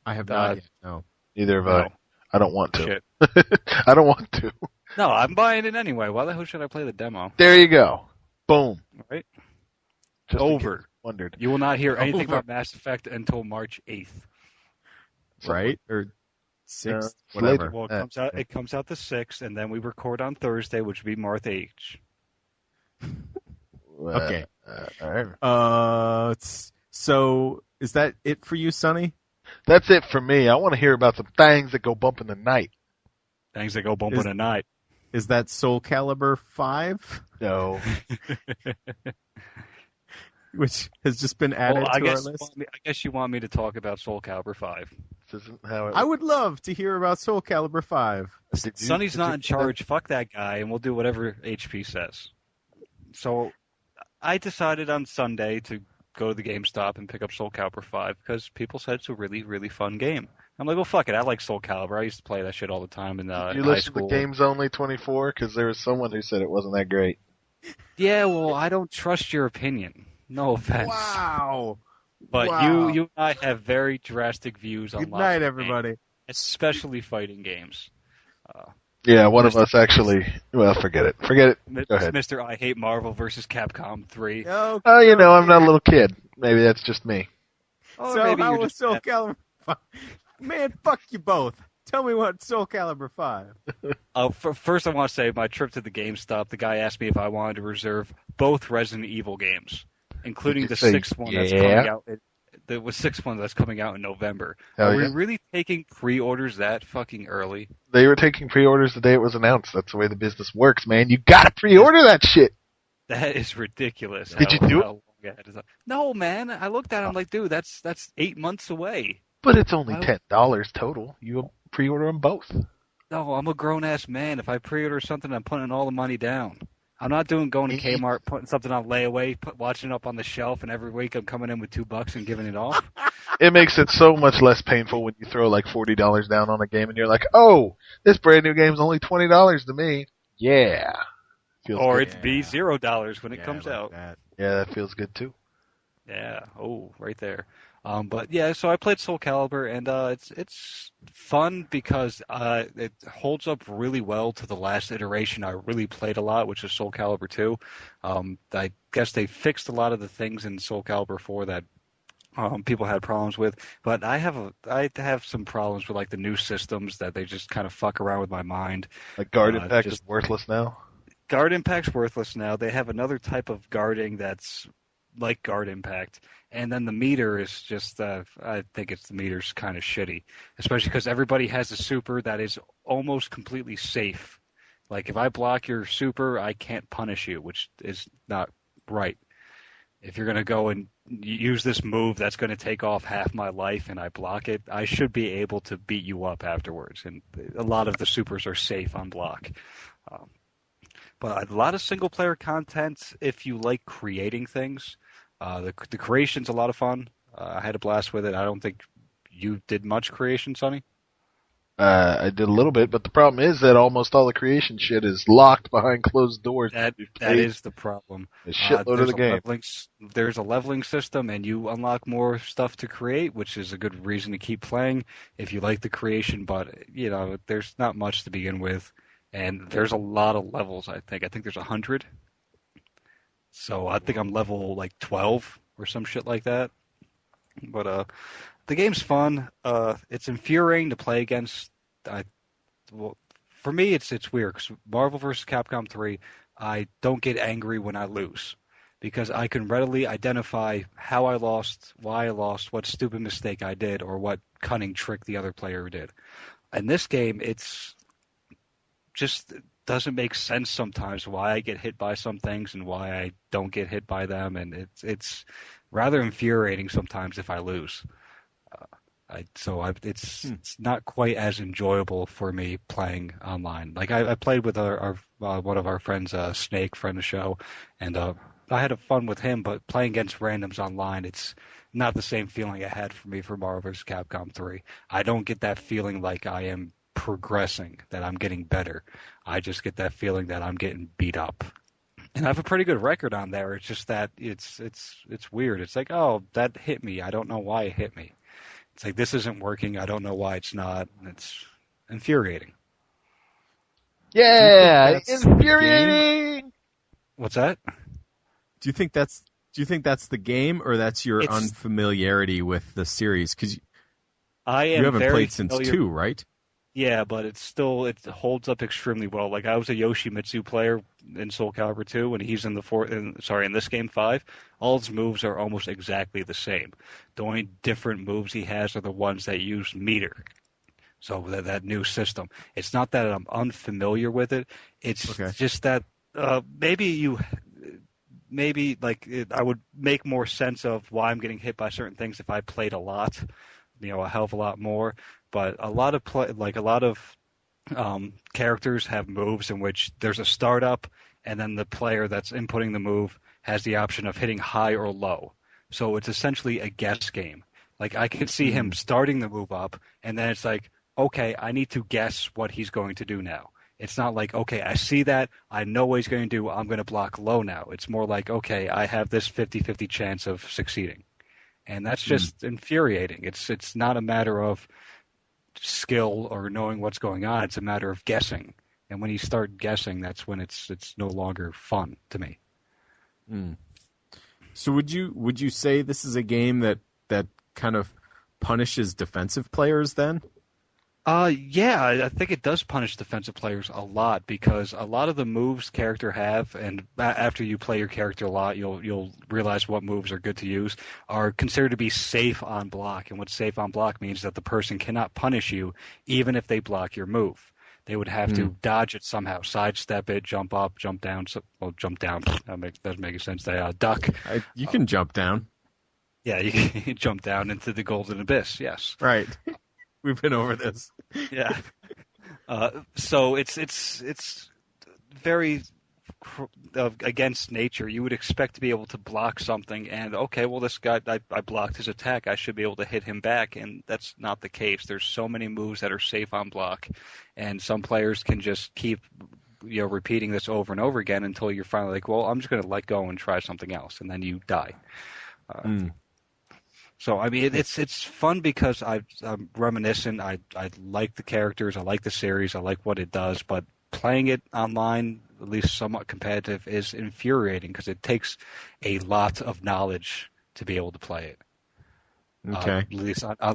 S3: I have not yet, no.
S1: Neither have I. I don't want to.
S4: Shit.
S1: I don't want to.
S4: No, I'm buying it anyway. Why the hell should I play the demo?
S1: There you go. Boom.
S4: Right?
S1: Just
S4: over.
S1: Wondered.
S4: You will not hear anything about Mass Effect until March 8th.
S3: Right? Or 6th, whatever.
S4: Well, it comes out the 6th, and then we record on Thursday, which would be March 8th.
S3: Okay.
S1: All right.
S3: So, is that it for you, Sonny?
S1: That's it for me. I want to hear about some thangs that go bump in the night.
S4: Things that go bump in the night.
S3: Is that Soul Calibur 5?
S1: No.
S3: Which has just been added to our list?
S4: I guess you want me to talk about Soul Calibur 5.
S1: This isn't how
S3: I would love to hear about Soul Calibur 5.
S4: Sonny's not in charge. Fuck that guy, and we'll do whatever HP says. So I decided on Sunday to go to the GameStop and pick up Soul Calibur 5 because people said it's a really, really fun game. I'm like, well, fuck it. I like Soul Calibur. I used to play that shit all the time in high school.
S1: You listen to Games Only 24? Because there was someone who said it wasn't that great.
S4: Yeah, well, I don't trust your opinion. No offense.
S3: Wow.
S4: But
S3: wow.
S4: You and I have very drastic views on
S3: Good night, everybody.
S4: Games, especially fighting games.
S1: Yeah, one of us actually... Well, forget it. Go ahead.
S4: Mr. I Hate Marvel versus Capcom 3.
S1: Oh, I'm not a little kid. Maybe that's just me.
S3: So how was Soul Calibur 5? Man, fuck you both. Tell me what Soul Calibur 5.
S4: First I want to say, my trip to the GameStop, the guy asked me if I wanted to reserve both Resident Evil games, including the 6th one that's coming out. The 6th one that's coming out in November. Are we really taking pre-orders that fucking early?
S1: They were taking pre-orders the day it was announced. That's the way the business works, man. You gotta pre-order that shit.
S4: That is ridiculous.
S1: Did you do it?
S4: No, man. I looked at it. I'm like, dude, that's 8 months away.
S1: But it's only $10 total. You pre-order them both.
S4: No, I'm a grown-ass man. If I pre-order something, I'm putting all the money down. I'm not going to Kmart, putting something on layaway, watching it up on the shelf, and every week I'm coming in with $2 and giving it off.
S1: It makes it so much less painful when you throw like $40 down on a game and you're like, oh, this brand new game's only $20 to me. Yeah. Feels
S4: Or
S1: good.
S4: it's be $0 when it comes out.
S3: That.
S1: Yeah, that feels good too.
S4: Yeah. Oh, right there. But yeah, so I played Soul Calibur, and it's fun because it holds up really well to the last iteration I really played a lot, which is Soul Calibur 2. I guess they fixed a lot of the things in Soul Calibur 4 that people had problems with, but I have some problems with like the new systems that they just kind of fuck around with my mind.
S1: Like Guard Impact is worthless now?
S4: Guard Impact's worthless now. They have another type of guarding that's like Guard Impact, and then the meter is just I think the meter's kind of shitty, especially because everybody has a super that is almost completely safe. Like if I block your super, I can't punish you, which is not right. If you're going to go and use this move that's going to take off half my life and I block it, I should be able to beat you up afterwards. And a lot of the supers are safe on block. But a lot of single-player content if you like creating things. The creation's a lot of fun. I had a blast with it. I don't think you did much creation, Sonny.
S1: I did a little bit, but the problem is that almost all the creation shit is locked behind closed doors.
S4: That is the problem.
S1: A shitload of the game.
S4: There's a leveling system, and you unlock more stuff to create, which is a good reason to keep playing if you like the creation. But there's not much to begin with, and there's a lot of levels. I think there's 100. So I think I'm level like 12 or some shit like that. But the game's fun. It's infuriating to play against. For me, it's weird because Marvel vs. Capcom 3, I don't get angry when I lose because I can readily identify how I lost, why I lost, what stupid mistake I did, or what cunning trick the other player did. In this game, it's just doesn't make sense sometimes why I get hit by some things and why I don't get hit by them, and it's rather infuriating sometimes if I lose. It's not quite as enjoyable for me playing online. Like I played with our one of our friends, Snake, friend of the show, and I had fun with him. But playing against randoms online, it's not the same feeling I had for me for Marvel vs. Capcom 3. I don't get that feeling like I am progressing, that I'm getting better. I just get that feeling that I'm getting beat up. And I have a pretty good record on there. It's just that it's weird. It's like, oh, that hit me. I don't know why it hit me. It's like, this isn't working. I don't know why it's not. It's infuriating.
S1: Yeah, infuriating.
S4: What's that?
S3: Do you think that's the game, or that's your unfamiliarity with the series? Because you haven't played since 2, right?
S4: Yeah, but it holds up extremely well. Like I was a Yoshimitsu player in Soul Calibur 2, and he's in in this game 5. All his moves are almost exactly the same. The only different moves he has are the ones that use meter. So that new system. It's not that I'm unfamiliar with it. It's just that I would make more sense of why I'm getting hit by certain things if I played a lot, a hell of a lot more. But a lot of characters have moves in which there's a startup, and then the player that's inputting the move has the option of hitting high or low. So it's essentially a guess game. Like I can see him starting the move up, and then it's like, okay, I need to guess what he's going to do now. It's not like, okay, I see that, I know what he's going to do, I'm going to block low now. It's more like, okay, I have this 50-50 chance of succeeding. And that's just infuriating. It's not a matter of skill or knowing what's going on. It's a matter of guessing. And when you start guessing, that's when it's no longer fun to me.
S3: So would you say this is a game that kind of punishes defensive players then?
S4: Yeah, I think it does punish defensive players a lot because a lot of the moves character have, and after you play your character a lot, you'll realize what moves are good to use, are considered to be safe on block. And what safe on block means that the person cannot punish you even if they block your move. They would have to dodge it somehow, sidestep it, jump up, jump down. Jump down. That doesn't make sense. They duck.
S3: You can jump down.
S4: Yeah, you can jump down into the golden abyss. Yes.
S3: Right. We've been over this.
S4: Yeah. So it's very against nature. You would expect to be able to block something, and okay, well, this guy, I blocked his attack. I should be able to hit him back, and that's not the case. There's so many moves that are safe on block, and some players can just keep repeating this over and over again until you're finally like, well, I'm just going to let go and try something else, and then you die. So I mean, it's fun because I'm reminiscent. I like the characters, I like the series, I like what it does, but playing it online, at least somewhat competitive, is infuriating because it takes a lot of knowledge to be able to play it.
S3: Okay.
S4: At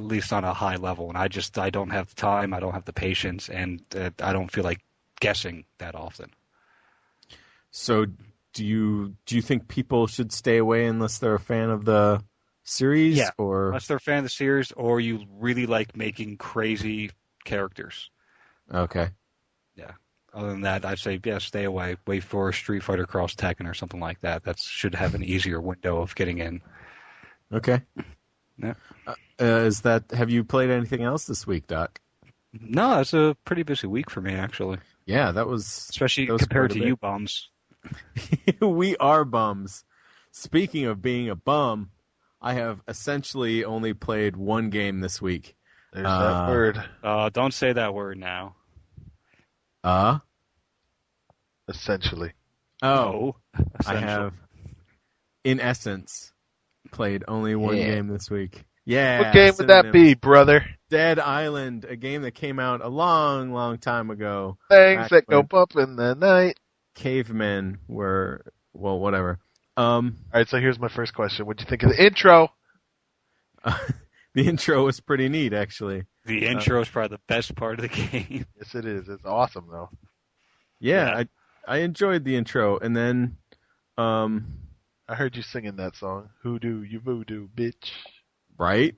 S4: least on a high level, and I don't have the time, I don't have the patience, and I don't feel like guessing that often.
S3: So do you think people should stay away unless they're a fan of the series?
S4: Yeah,
S3: or
S4: unless they're a fan of the series, or you really like making crazy characters.
S3: Okay.
S4: Yeah. Other than that, I'd say, yeah, stay away. Wait for Street Fighter Cross Tekken or something like that. That should have an easier window of getting in.
S3: Okay.
S4: Yeah.
S3: Have you played anything else this week, Doc?
S4: No, it's a pretty busy week for me, actually.
S3: Yeah,
S4: especially compared to you bums.
S3: We are bums. Speaking of being a bum, I have essentially only played one game this week.
S1: There's that word.
S4: Don't say that word now.
S1: Essentially.
S3: Oh,
S4: No,
S3: I have, in essence, played only one game this week. Yeah.
S1: What game would that be, brother?
S3: Dead Island, a game that came out a long, long time ago.
S1: Thangs that go bump in the night.
S3: Cavemen were, well, whatever.
S1: All right, so here's my first question. What'd you think of the intro?
S3: The intro was pretty neat, actually.
S4: The intro is probably the best part of the game.
S1: Yes, it is. It's awesome, though.
S3: Yeah. I enjoyed the intro, and then
S1: I heard you singing that song. Hoodoo, you voodoo, bitch.
S3: Right?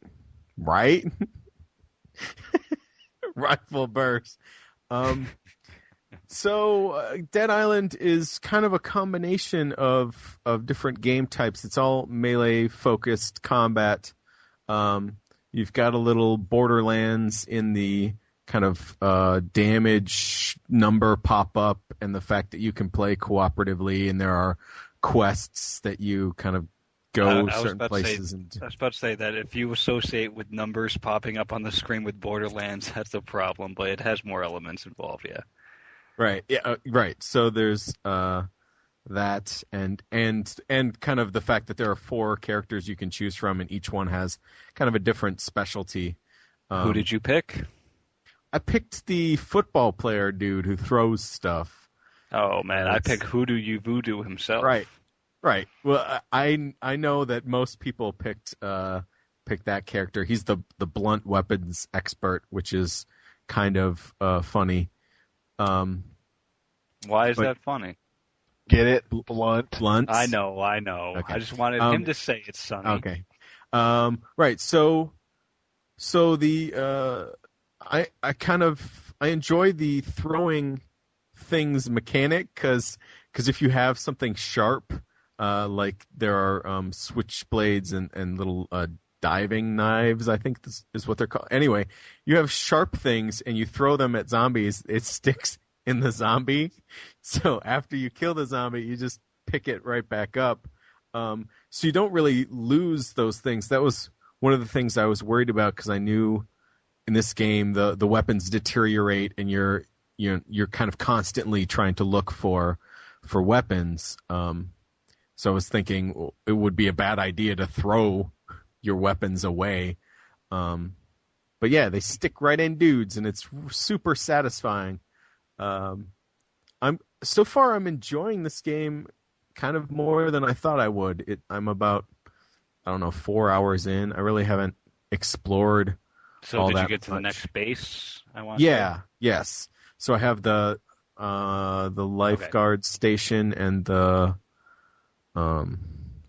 S3: Rifle burst. So Dead Island is kind of a combination of different game types. It's all melee-focused combat. You've got a little Borderlands in the kind of damage number pop-up, and the fact that you can play cooperatively, and there are quests that you kind of go certain places.
S4: I was about to say that if you associate with numbers popping up on the screen with Borderlands, that's a problem, but it has more elements involved, yeah.
S3: Right. Yeah. Right. So there's that, and kind of the fact that there are 4 characters you can choose from, and each one has kind of a different specialty.
S4: Who did you pick?
S3: I picked the football player dude who throws stuff.
S4: Oh man, I picked Hoodoo You Voodoo himself.
S3: Right. Well, I know that most people picked that character. He's the blunt weapons expert, which is kind of funny.
S4: Why is that funny?
S1: Get it? Blunt.
S4: I know.
S3: Okay.
S4: I just wanted him to say it, Sonny.
S3: Okay. Right. So the I enjoy the throwing things mechanic because if you have something sharp, like there are switchblades and little diving knives, I think this is what they're called. Anyway, you have sharp things and you throw them at zombies, it sticks in the zombie. So after you kill the zombie, you just pick it right back up. So you don't really lose those things. That was one of the things I was worried about because I knew in this game the weapons deteriorate and you're kind of constantly trying to look for weapons. So I was thinking it would be a bad idea to throw your weapons away. But yeah, they stick right in dudes, and it's super satisfying. I'm enjoying this game kind of more than I thought I would. I'm about, 4 hours in. I really haven't explored.
S4: So did you get to the next base?
S3: Yes. So I have the lifeguard station and the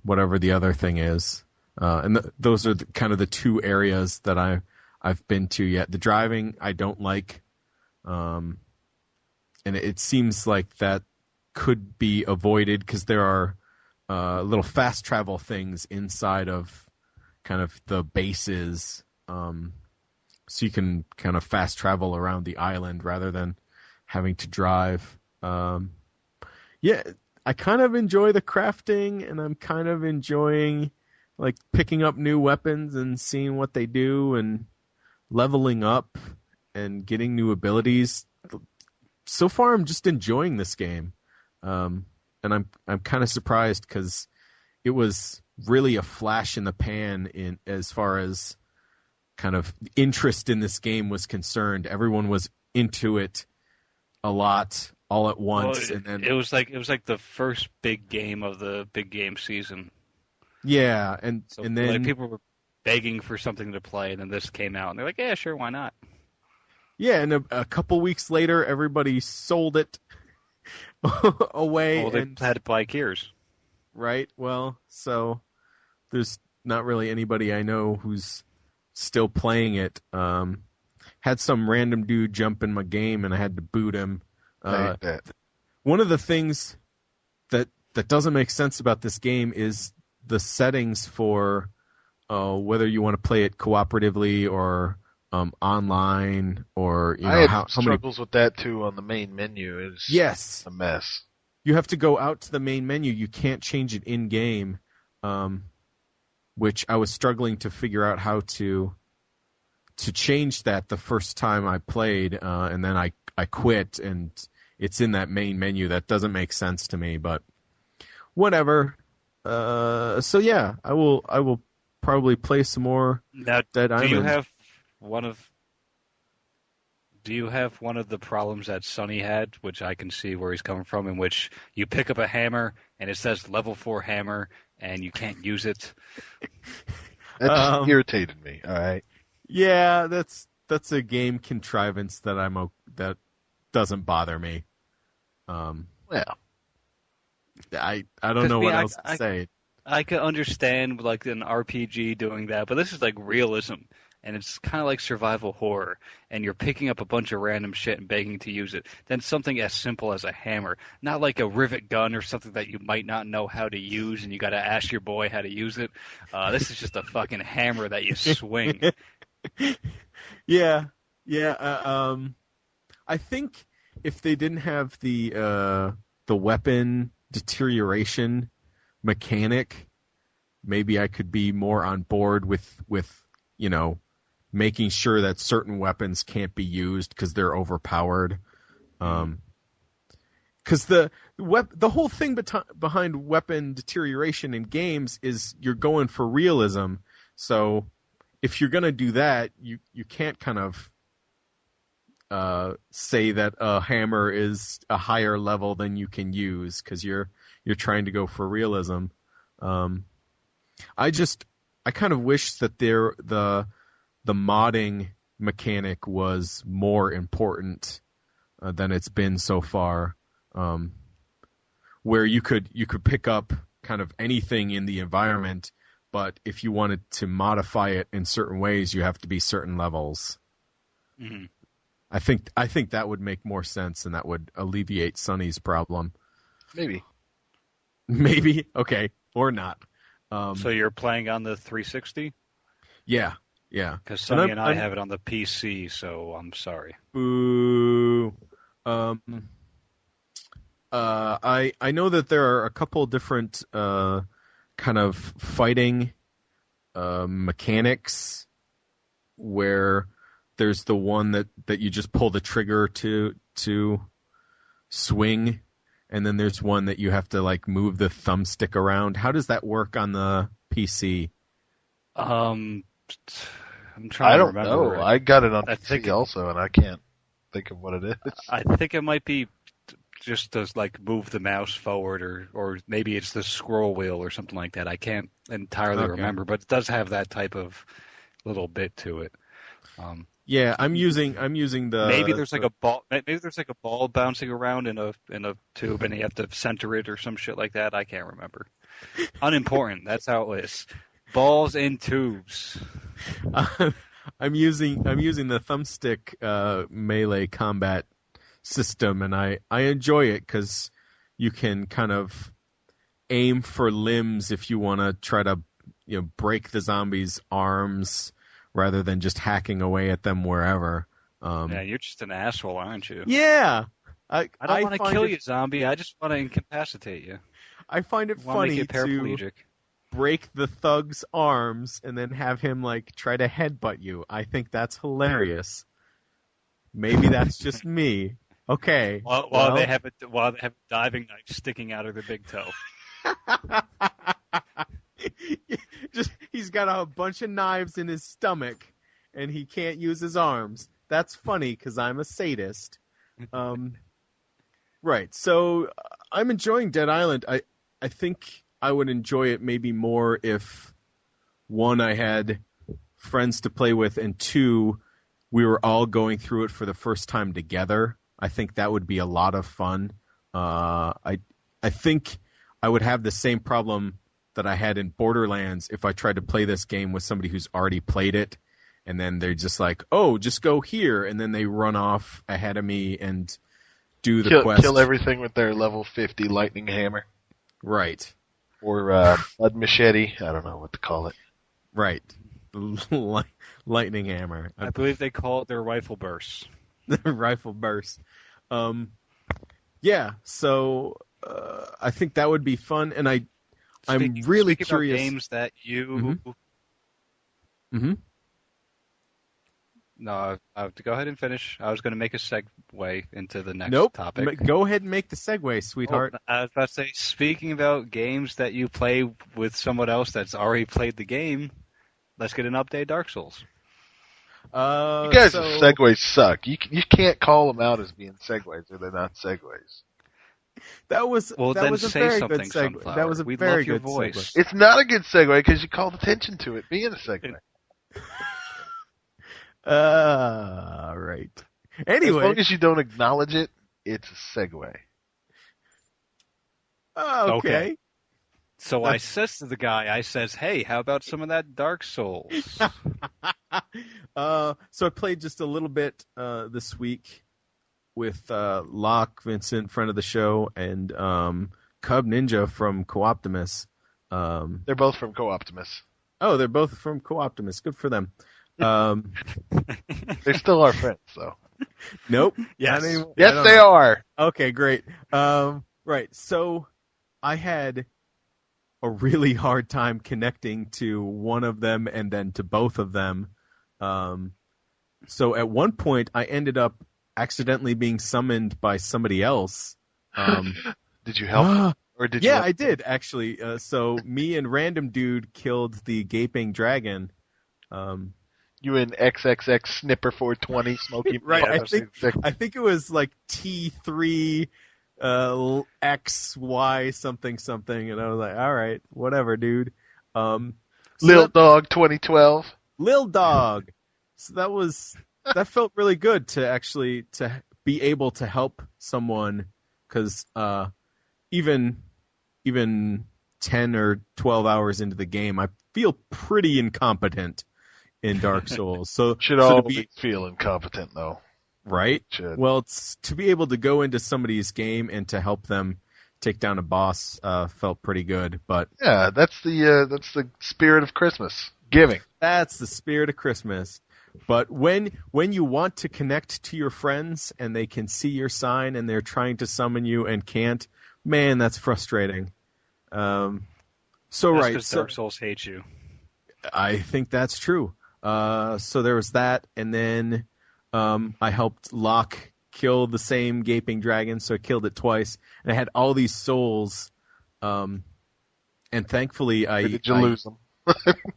S3: whatever the other thing is, and those are kind of the 2 areas that I've been to yet. The driving I don't like, and it seems like that could be avoided because there are little fast travel things inside of kind of the bases. so you can kind of fast travel around the island rather than having to drive. Yeah, I kind of enjoy the crafting, and I'm kind of enjoying like picking up new weapons and seeing what they do and leveling up and getting new abilities. So far, I'm just enjoying this game, and I'm kind of surprised because it was really a flash in the pan in as far as kind of interest in this game was concerned. Everyone was into it a lot all at once,
S4: Well,
S3: and then
S4: it was like the first big game of the big game season.
S3: yeah, and then
S4: like people were begging for something to play, and then this came out, and they're like, yeah, sure, why not?
S3: yeah, and a couple weeks later, everybody sold it away.
S4: Well, they
S3: and
S4: had to buy Gears.
S3: Right. Well, so there's not really anybody I know who's still playing it. Had some random dude jump in my game, and I had to boot him. One of the things that doesn't make sense about this game is the settings for whether you want to play it cooperatively or online, or
S1: I had how struggles with that too on the main menu. It's a mess.
S3: You have to go out to the main menu. You can't change it in game, which I was struggling to figure out how to change that the first time I played, and then I quit, and it's in that main menu. That doesn't make sense to me, but whatever. So yeah, I will probably play some more Dead Island.
S4: Do you have one of the problems that Sonny had, which I can see where he's coming from, in which you pick up a hammer and it says level 4 hammer and you can't use it?
S1: That just irritated me. All right.
S3: Yeah, that's a game contrivance that doesn't bother me.
S1: Well,
S3: I don't know what else to say.
S4: I could understand like an RPG doing that, but this is like realism. And it's kind of like survival horror, and you're picking up a bunch of random shit and begging to use it. Then something as simple as a hammer, not like a rivet gun or something that you might not know how to use, and you got to ask your boy how to use it. This is just a fucking hammer that you swing.
S3: Yeah. I think if they didn't have the weapon deterioration mechanic, maybe I could be more on board with making sure that certain weapons can't be used because they're overpowered. Because the whole thing behind weapon deterioration in games is you're going for realism. So if you're going to do that, you can't kind of say that a hammer is a higher level than you can use because you're trying to go for realism. I kind of wish that the modding mechanic was more important than it's been so far, where you could pick up kind of anything in the environment, but if you wanted to modify it in certain ways, you have to be certain levels.
S4: Mm-hmm.
S3: I think that would make more sense, and that would alleviate Sonny's problem. Maybe. Okay, or not.
S4: So you're playing on the 360?
S3: Yeah.
S4: Because Sonny and I have it on the PC, so I'm sorry.
S3: Boo. I know that there are a couple different kind of fighting mechanics where there's the one that you just pull the trigger to swing, and then there's one that you have to like move the thumbstick around. How does that work on the PC?
S4: I'm trying to remember.
S1: I don't know. I got it on PC also, and I can't think of what it is.
S4: I think it might be just to like move the mouse forward, or maybe it's the scroll wheel or something like that. I can't entirely remember, but it does have that type of little bit to it.
S3: Yeah, I'm using the.
S4: Maybe there's like a ball. Maybe there's like a ball bouncing around in a tube, and you have to center it or some shit like that. I can't remember. Unimportant. That's how it is. Balls in tubes.
S3: I'm using the thumbstick melee combat system, and I enjoy it because you can kind of aim for limbs if you want to try to break the zombies' arms, rather than just hacking away at them wherever.
S4: Yeah, you're just an asshole, aren't you?
S3: Yeah.
S4: I don't want to kill you, zombie. I just want to incapacitate you.
S3: I find it funny to break the thug's arms and then have him like try to headbutt you. I think that's hilarious. Maybe that's just me. Okay.
S4: While they have a diving knife sticking out of their big toe.
S3: He's got a bunch of knives in his stomach and he can't use his arms. That's funny because I'm a sadist. Right. So I'm enjoying Dead Island. I think I would enjoy it maybe more if, one, I had friends to play with, and two, we were all going through it for the first time together. I think that would be a lot of fun. I think I would have the same problem that I had in Borderlands if I tried to play this game with somebody who's already played it, and then they're just like, oh, just go here, and then they run off ahead of me and do the quest.
S1: Kill everything with their level 50 lightning hammer.
S3: Right.
S1: Or mud machete. I don't know what to call it.
S3: Right. Lightning hammer.
S4: I believe they call it their rifle burst.
S3: Rifle burst. Yeah, so I think that would be fun, and I'm really curious.
S4: About games that you...
S3: Mm-hmm.
S4: No, go ahead and finish. I was going to make a segue into the next topic.
S3: Nope. Go ahead and make the segue, sweetheart.
S4: I was about to say, speaking about games that you play with someone else that's already played the game, let's get an update Dark Souls.
S1: You guys' segues suck. You can't call them out as being segues or they're not segues.
S3: That was a very good segue.
S4: Sunflower.
S3: That was a very good
S4: voice.
S3: Segue.
S1: It's not a good segue because you called attention to it being a segue.
S3: Right. Anyway,
S1: as long as you don't acknowledge it, it's a segue.
S3: Okay.
S4: So I says to the guy, hey, how about some of that Dark Souls?
S3: So I played just a little bit this week with Locke, Vincent, friend of the show, and Cub Ninja from Co-Optimus.
S1: They're both from Co-Optimus.
S3: Oh, they're both from Co-Optimus. Good for them.
S1: They're still our friends, though.
S3: Nope.
S1: Yes, they are.
S3: Okay, great. Right. So I had a really hard time connecting to one of them and then to both of them. So at one point, I ended up accidentally being summoned by somebody else.
S1: Did you help? Or did you?
S3: Yeah, I did actually. So me and Random Dude killed the gaping dragon.
S1: You and XXX Snipper 420 Smoky.
S3: Right. I think it was like T3 XY something, and I was like, all right, whatever, dude.
S1: Lil Dog 2012.
S3: Lil Dog. So that felt really good to be able to help someone, because even 10 or 12 hours into the game, I feel pretty incompetent in Dark Souls. So
S1: should always feel incompetent, though.
S3: Right?
S1: Should.
S3: Well, to be able to go into somebody's game and to help them take down a boss felt pretty good. But
S1: yeah, that's the spirit of Christmas. Giving.
S3: That's the spirit of Christmas. But when you want to connect to your friends and they can see your sign and they're trying to summon you and can't, man, that's frustrating. Dark
S4: Souls hates you.
S3: I think that's true. So there was that, and then I helped Locke kill the same gaping dragon, so I killed it twice, and I had all these souls, and thankfully
S1: did you lose them?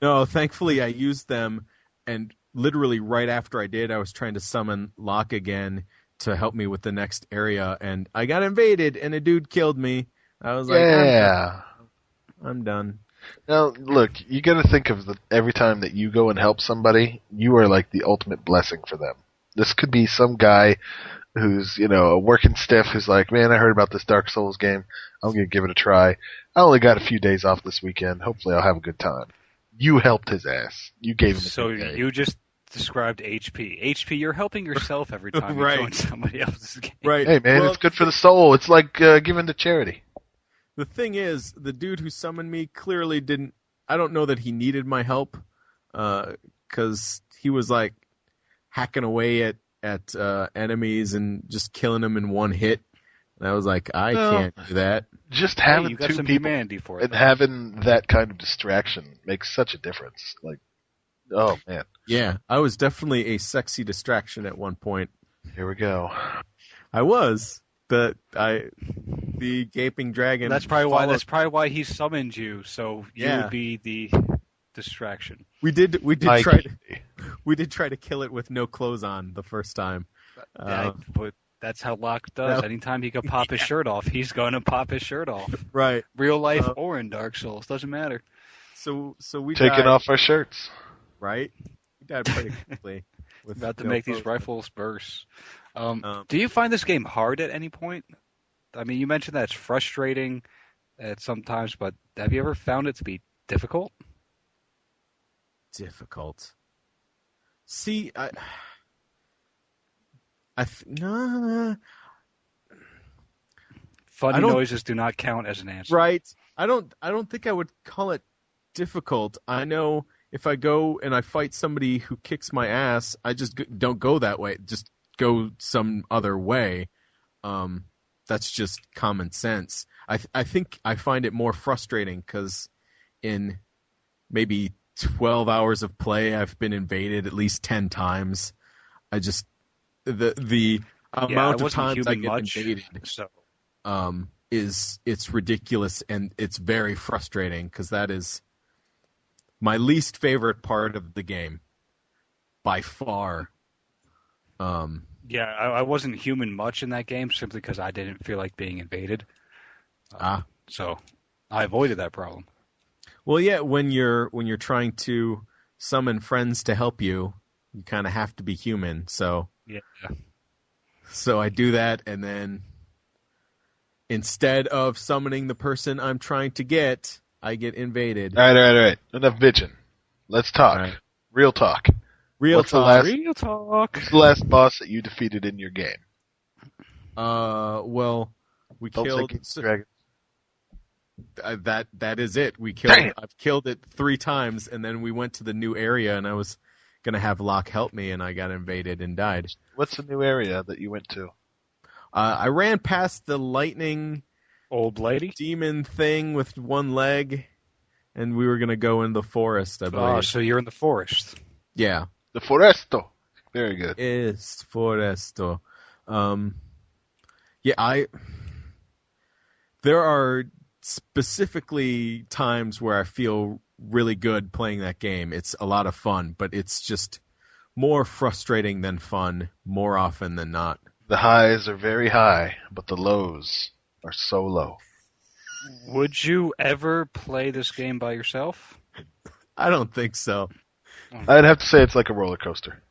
S3: No, thankfully I used them, and literally right after I did, I was trying to summon Locke again to help me with the next area, and I got invaded, and a dude killed me. I was like,
S1: yeah,
S3: I'm done.
S1: Now, look, you got to think of every time that you go and help somebody, you are like the ultimate blessing for them. This could be some guy who's, a working stiff who's like, man, I heard about this Dark Souls game. I'm going to give it a try. I only got a few days off this weekend. Hopefully I'll have a good time. You helped his ass. You gave him a good day.
S4: You just described HP. HP, you're helping yourself every time
S3: right.
S4: you join somebody else's game.
S3: Right.
S1: Hey, man, it's good for the soul. It's like giving to charity.
S3: The thing is, the dude who summoned me clearly didn't... I don't know that he needed my help, because he was like hacking away at enemies and just killing them in one hit. And I was like, I can't do that.
S1: Just having
S4: you got
S1: two
S4: some
S1: people
S4: humanity for it,
S1: and
S4: though.
S1: having that kind of distraction makes such a difference. Like, oh man.
S3: Yeah, I was definitely a sexy distraction at one point.
S1: Here we go.
S3: I was. The gaping dragon.
S4: That's probably why he summoned you, so you would be the distraction.
S3: We did try to kill it with no clothes on the first time.
S4: But that's how Locke does. Anytime he can pop his shirt off, he's going to pop his shirt off.
S3: Right.
S4: Real life or in Dark Souls, doesn't matter.
S3: So we
S1: taking
S3: died,
S1: off our shirts.
S3: Right? We died pretty quickly.
S4: About to make these rifles burst. Do you find this game hard at any point? I mean, you mentioned that it's frustrating at sometimes, but have you ever found it to be difficult?
S3: Difficult. See,
S4: Funny noises do not count as an answer.
S3: Right. I don't think I would call it difficult. I know if I go and I fight somebody who kicks my ass, I just don't go that way. Just go some other way. That's just common sense. I think I find it more frustrating because in maybe 12 hours of play, I've been invaded at least 10 times. I just the amount of times I get invaded it's ridiculous, and it's very frustrating because that is my least favorite part of the game by far.
S4: Yeah, I wasn't human much in that game simply because I didn't feel like being invaded. So I avoided that problem.
S3: Well, yeah, when you're trying to summon friends to help you, you kind of have to be human. So
S4: yeah.
S3: So I do that, and then instead of summoning the person I'm trying to get, I get invaded.
S1: All right. Enough bitching. Let's talk.
S3: Right.
S1: Real talk.
S3: Real
S1: talk.
S4: What's
S1: the last boss that you defeated in your game?
S3: Well, we killed
S1: Dragon.
S3: That is it. I've killed it 3 times, and then we went to the new area, and I was gonna have Locke help me, and I got invaded and died.
S1: What's the new area that you went to?
S3: I ran past the lightning
S4: old lady
S3: demon thing with one leg, and we were gonna go in the forest, I believe.
S4: Oh, so you're in the forest.
S3: Yeah.
S1: The Foresto. Very good.
S3: Es Foresto. There are specifically times where I feel really good playing that game. It's a lot of fun, but it's just more frustrating than fun more often than not.
S1: The highs are very high, but the lows are so low.
S4: Would you ever play this game by yourself?
S3: I don't think so.
S1: I'd have to say it's like a roller coaster.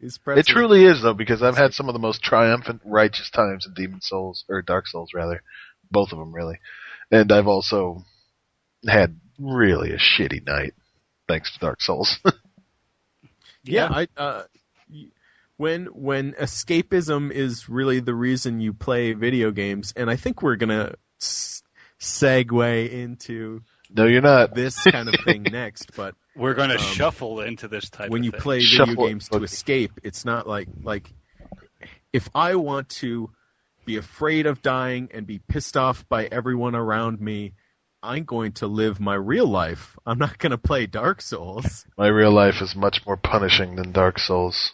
S1: It truly is, though, because I've had some of the most triumphant, righteous times in Dark Souls, rather. Both of them, really. And I've also had really a shitty night, thanks to Dark Souls.
S3: Yeah, when escapism is really the reason you play video games, and I think we're gonna segue into
S1: no, you're not
S3: this kind of thing next, but
S4: we're gonna shuffle into this type.
S3: When
S4: of
S3: you
S4: thing.
S3: play video games to escape, it's not like if I want to be afraid of dying and be pissed off by everyone around me, I'm going to live my real life. I'm not going to play Dark Souls.
S1: My real life is much more punishing than Dark Souls.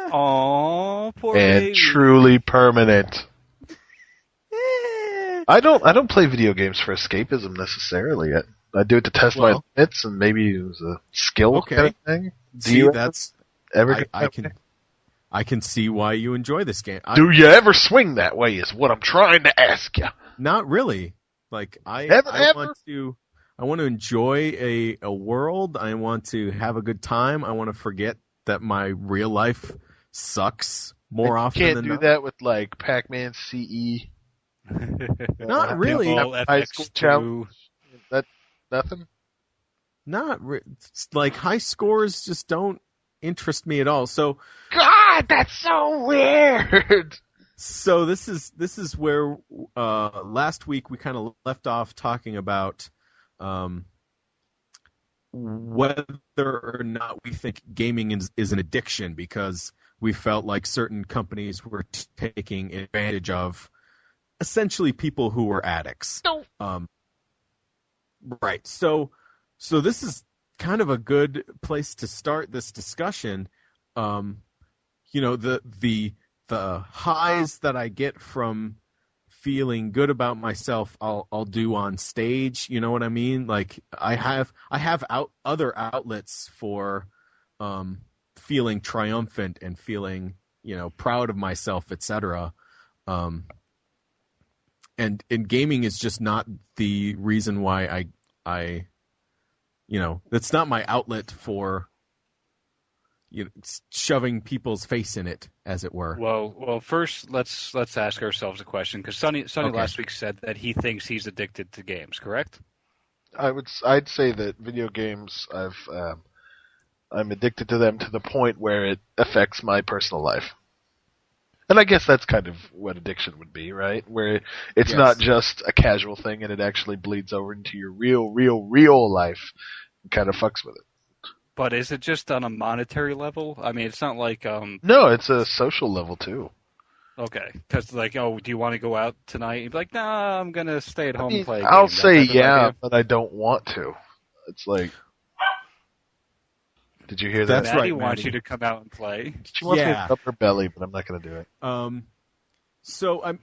S4: Aww, poor
S1: and
S4: baby.
S1: Truly permanent. I don't play video games for escapism necessarily. I do it to test my limits and maybe use a skill kind of thing.
S3: I can see why you enjoy this game.
S1: Do you ever swing that way is what I'm trying to ask you.
S3: Not really. Like I want to enjoy a world. I want to have a good time. I want to forget that my real life sucks more often than not.
S1: You can't do that with like Pac-Man CE.
S3: Not really.
S1: High school challenge. That nothing.
S3: Like high scores just don't interest me at all. So
S1: God, that's so weird.
S3: So this is where last week we kind of left off talking about whether or not we think gaming is an addiction, because we felt like certain companies were taking advantage of essentially people who were addicts. Right. So this is kind of a good place to start this discussion. The highs that I get from feeling good about myself, I'll do on stage. You know what I mean? Like I have other outlets for feeling triumphant and feeling proud of myself, etc. And gaming is just not the reason why I that's not my outlet for shoving people's face in it, as it were.
S4: Well, first let's ask ourselves a question, because Sonny
S3: Okay.
S4: last week said that he thinks he's addicted to games, correct?
S1: I'd say that video games, I'm addicted to them to the point where it affects my personal life. And I guess that's kind of what addiction would be, right? Where it's
S3: Yes.
S1: not just a casual thing and it actually bleeds over into your real life and kind of fucks with it.
S4: But is it just on a monetary level? I mean, it's not like
S1: No, it's a social level too.
S4: okay, because like, oh, do you want to go out tonight? You'd be like, nah, I'm gonna stay at home and play a game.
S1: I'll
S4: That
S1: say
S4: type of
S1: yeah,
S4: idea?
S1: but I don't want to. It's like, did you hear that?
S3: That's
S4: Maddie
S3: right,
S4: wants
S3: Maddie.
S4: you to come out and play.
S1: She wants me to
S3: Yeah.
S1: rub her belly, but I'm not going to do it.
S3: So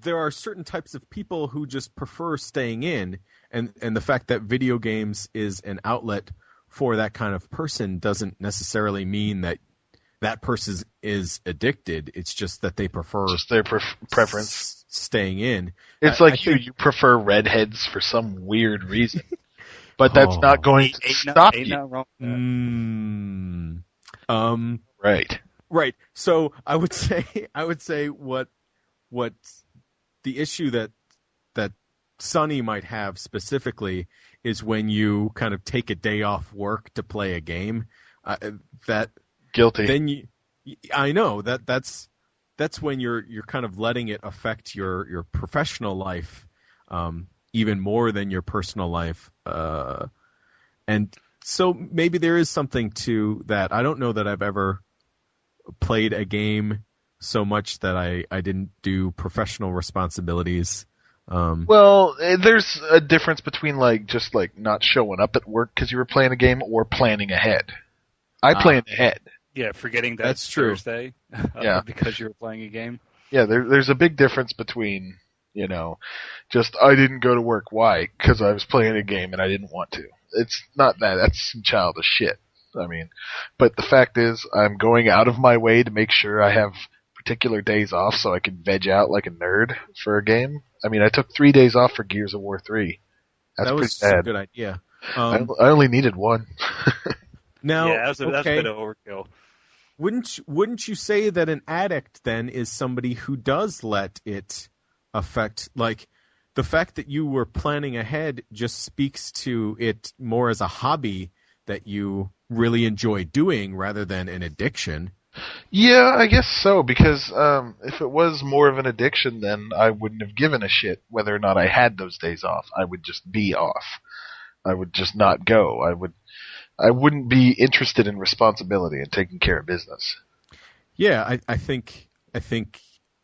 S3: there are certain types of people who just prefer staying in, and the fact that video games is an outlet for that kind of person doesn't necessarily mean that person is addicted. It's just that they prefer
S1: Just their preference.
S3: staying in.
S1: It's
S3: I
S1: like
S3: think-
S1: you prefer redheads for some weird reason. But that's not going to stop
S4: Ain't
S1: you.
S4: not wrong. with that.
S1: Right.
S3: Right. So I would say what the issue that Sonny might have specifically is when you kind of take a day off work to play a game. That
S1: Guilty.
S3: then I know that's when you're kind of letting it affect your professional life even more than your personal life. And so maybe there is something to that. I don't know that I've ever played a game so much that I didn't do professional responsibilities.
S1: Well, there's a difference between just not showing up at work because you were playing a game or planning ahead. I plan ahead.
S4: Yeah, forgetting that
S3: That's
S4: it's
S3: true.
S4: Thursday
S1: Yeah.
S4: because you were playing a game.
S1: Yeah, there's a big difference between, just I didn't go to work. Why? Because I was playing a game and I didn't want to. It's not that. That's some childish shit. I mean, but the fact is, I'm going out of my way to make sure I have particular days off so I can veg out like a nerd for a game. I mean, I took 3 days off for Gears of War 3. That's
S3: that was
S1: pretty
S3: a
S1: bad.
S3: good idea.
S1: I only needed one.
S3: Now,
S4: Yeah, that's a
S3: okay,
S4: bit of overkill.
S3: wouldn't you say that an addict then is somebody who does let it affect, like, the fact that you were planning ahead just speaks to it more as a hobby that you really enjoy doing rather than an addiction.
S1: Yeah, I guess so, because if it was more of an addiction, then I wouldn't have given a shit whether or not I had those days off. I would just be off. I would just not go. I wouldn't be interested in responsibility and taking care of business.
S3: Yeah, I think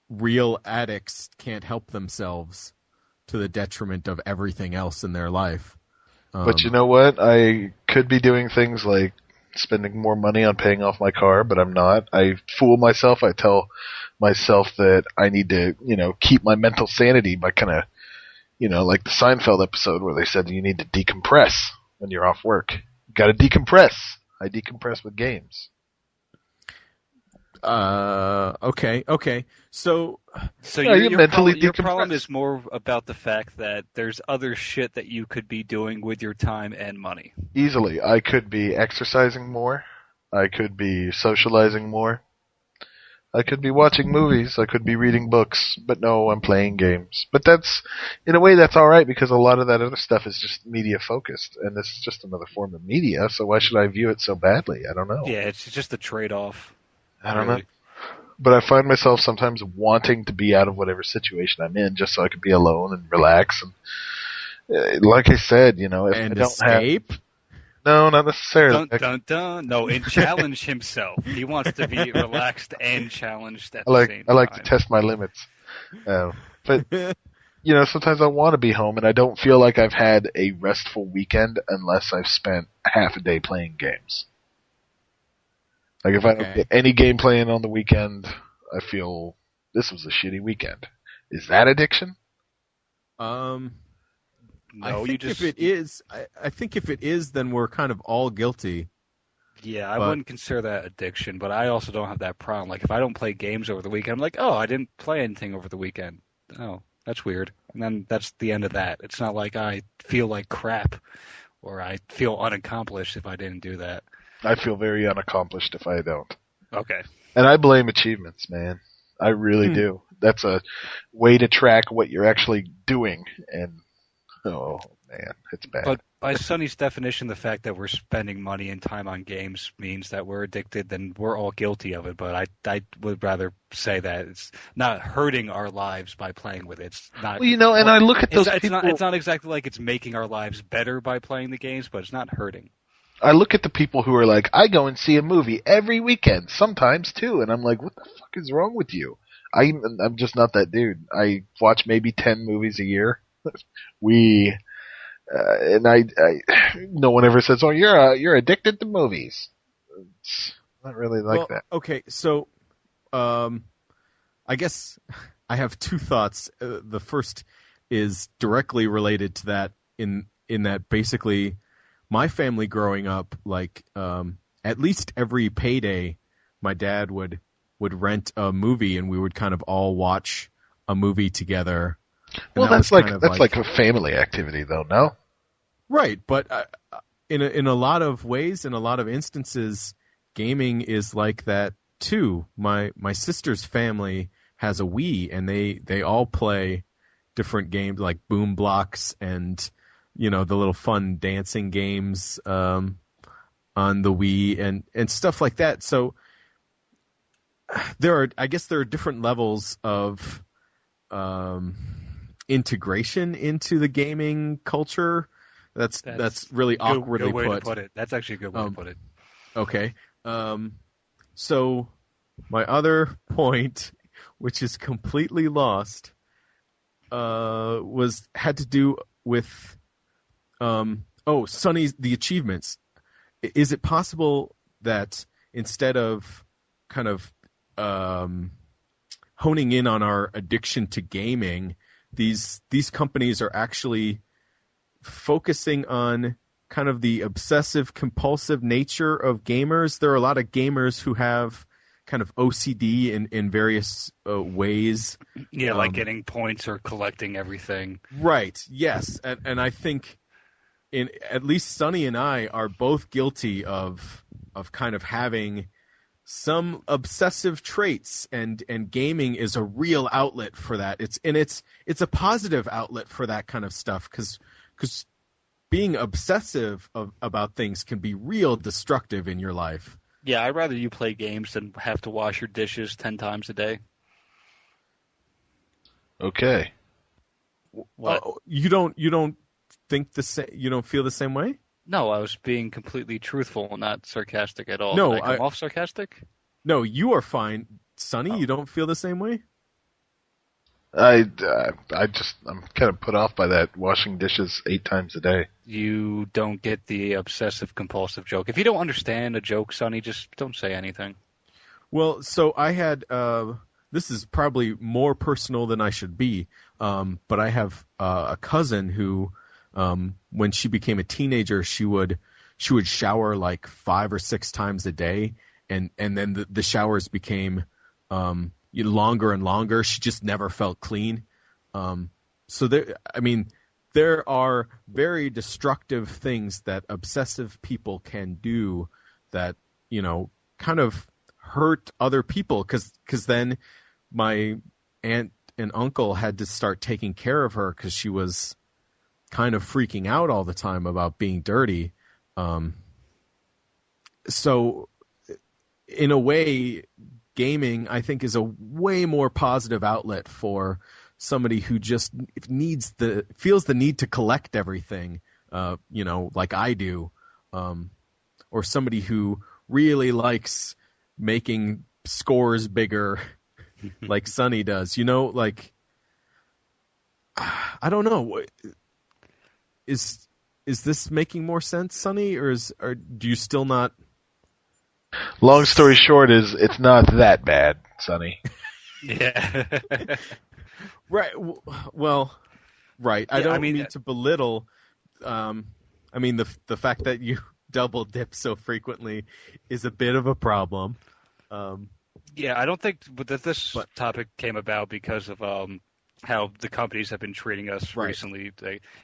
S3: real addicts can't help themselves to the detriment of everything else in their life.
S1: But you know what? I could be doing things like spending more money on paying off my car, but I'm not. I fool myself. I tell myself that I need to, keep my mental sanity by kind of, like the Seinfeld episode where they said you need to decompress when you're off work. You got to decompress. I decompress with games.
S3: Okay. So
S1: Yeah, you mentally
S4: your problem
S1: decompress.
S4: is more about the fact that there's other shit that you could be doing with your time and money.
S1: Easily. I could be exercising more. I could be socializing more. I could be watching movies. I could be reading books. But no, I'm playing games. But in a way, that's alright because a lot of that other stuff is just media focused. And this is just another form of media, so why should I view it so badly? I don't know.
S4: Yeah, it's just a trade-off.
S1: I don't
S4: really.
S1: know. But I find myself sometimes wanting to be out of whatever situation I'm in, just so I can be alone and relax. And like I said, if
S3: And
S1: I don't
S3: escape?
S1: no, not necessarily.
S4: Dun, dun, dun. No, and challenge himself. He wants to be relaxed and challenged at
S1: I
S4: the same time.
S1: like to test my limits. But sometimes I want to be home, and I don't feel like I've had a restful weekend unless I've spent half a day playing games. Like if I don't get any gameplay in on the weekend, I feel this was a shitty weekend. Is that addiction?
S4: No,
S3: I think if it is, then we're kind of all guilty.
S4: Yeah, I wouldn't consider that addiction, but I also don't have that problem. Like if I don't play games over the weekend, I'm like, oh, I didn't play anything over the weekend. Oh, that's weird. And then that's the end of that. It's not like I feel like crap or I feel unaccomplished if I didn't do that.
S1: I feel very unaccomplished if I don't.
S4: Okay.
S1: And I blame achievements, man. I really do. That's a way to track what you're actually doing, and oh man, it's bad.
S4: But by Sonny's definition, the fact that we're spending money and time on games means that we're addicted, then we're all guilty of it. But I would rather say that it's not hurting our lives by playing with it. It's not.
S1: Well, and I look at those people.
S4: It's not exactly like it's making our lives better by playing the games, but it's not hurting.
S1: I look at the people who are like, I go and see a movie every weekend, sometimes two, and I'm like, what the fuck is wrong with you? I'm just not that dude. I watch maybe 10 movies a year. No one ever says, "Oh, you're addicted to movies." It's not really like that.
S3: Okay, so, I guess I have two thoughts. The first is directly related to that in that basically my family growing up, like, at least every payday, my dad would rent a movie and we would kind of all watch a movie together.
S1: Well, that's like a family activity, though, no?
S3: Right, but in a lot of ways, in a lot of instances, gaming is like that too. My sister's family has a Wii, and they all play different games like Boom Blocks and the little fun dancing games on the Wii and stuff like that. So there are different levels of integration into the gaming culture. That's really awkwardly
S4: good way to put it. That's actually a good way to put it.
S3: Okay. So my other point, which is completely lost, had to do with Sonny's the achievements. Is it possible that instead of kind of honing in on our addiction to gaming, these companies are actually focusing on kind of the obsessive compulsive nature of gamers? There are a lot of gamers who have kind of OCD in various ways.
S4: Yeah, like getting points or collecting everything.
S3: Right. Yes. And I think at least Sonny and I are both guilty of kind of having some obsessive traits, and gaming is a real outlet for that. It's a positive outlet for that kind of stuff because being obsessive about things can be real destructive in your life.
S4: Yeah, I'd rather you play games than have to wash your dishes 10 times a day.
S1: Okay.
S4: What?
S3: You don't think the same? You don't feel the same way?
S4: No, I was being completely truthful, not sarcastic at all.
S3: No,
S4: Did I come off sarcastic?
S3: No, you are fine, Sonny. You don't feel the same way?
S1: I'm kind of put off by that washing dishes 8 times a day.
S4: You don't get the obsessive compulsive joke. If you don't understand a joke, Sonny, just don't say anything.
S3: Well, so I had this is probably more personal than I should be, but I have a cousin who, when she became a teenager, she would shower like 5 or 6 times a day, and then the showers became longer and longer. She just never felt clean. So there are very destructive things that obsessive people can do that, kind of hurt other people. Cause then my aunt and uncle had to start taking care of her cause she was kind of freaking out all the time about being dirty. So in a way, gaming, I think, is a way more positive outlet for somebody who just feels the need to collect everything, like I do, or somebody who really likes making scores bigger, like Sonny does. I don't know. Is this making more sense, Sonny, or do you still not?
S1: Long story short is it's not that bad, Sonny.
S4: Yeah.
S3: Right. Well, right. I don't mean to belittle. The fact that you double dip so frequently is a bit of a problem.
S4: Yeah, I don't think that this topic came about because of how the companies have been treating us recently,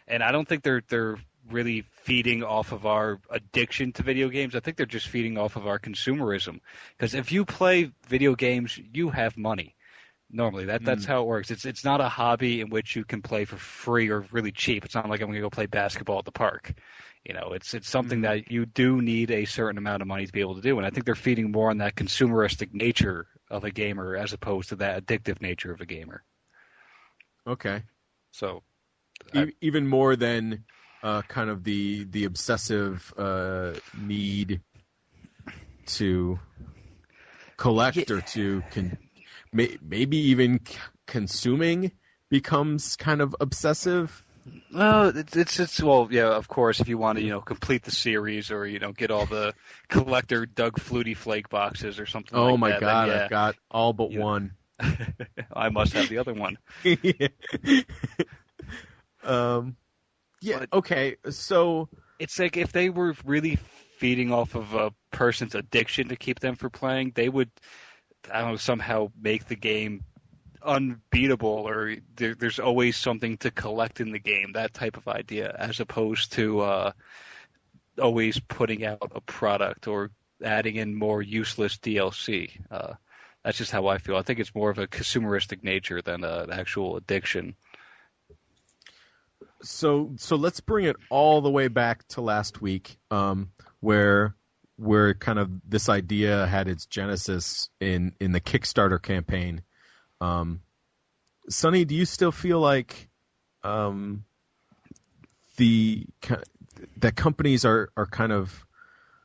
S4: and I don't think they're really feeding off of our addiction to video games. I think they're just feeding off of our consumerism. Because if you play video games, you have money. Normally, that's how it works. It's not a hobby in which you can play for free or really cheap. It's not like I'm going to go play basketball at the park. It's something that you do need a certain amount of money to be able to do. And I think they're feeding more on that consumeristic nature of a gamer as opposed to that addictive nature of a gamer.
S3: Okay.
S4: So,
S3: even more than kind of the obsessive need to collect or to maybe even consuming becomes kind of obsessive.
S4: Well, of course, if you want to, complete the series or get all the collector Doug Flutie Flake boxes or something like that.
S3: Oh my God,
S4: then,
S3: I've got all but one.
S4: I must have the other one.
S3: Okay. So
S4: it's like if they were really feeding off of a person's addiction to keep them from playing, they would, I don't know, somehow make the game unbeatable, or there's always something to collect in the game, that type of idea, as opposed to always putting out a product or adding in more useless DLC. That's just how I feel. I think it's more of a consumeristic nature than an actual addiction.
S3: So let's bring it all the way back to last week, where kind of this idea had its genesis in the Kickstarter campaign. Sonny, do you still feel like that companies are kind of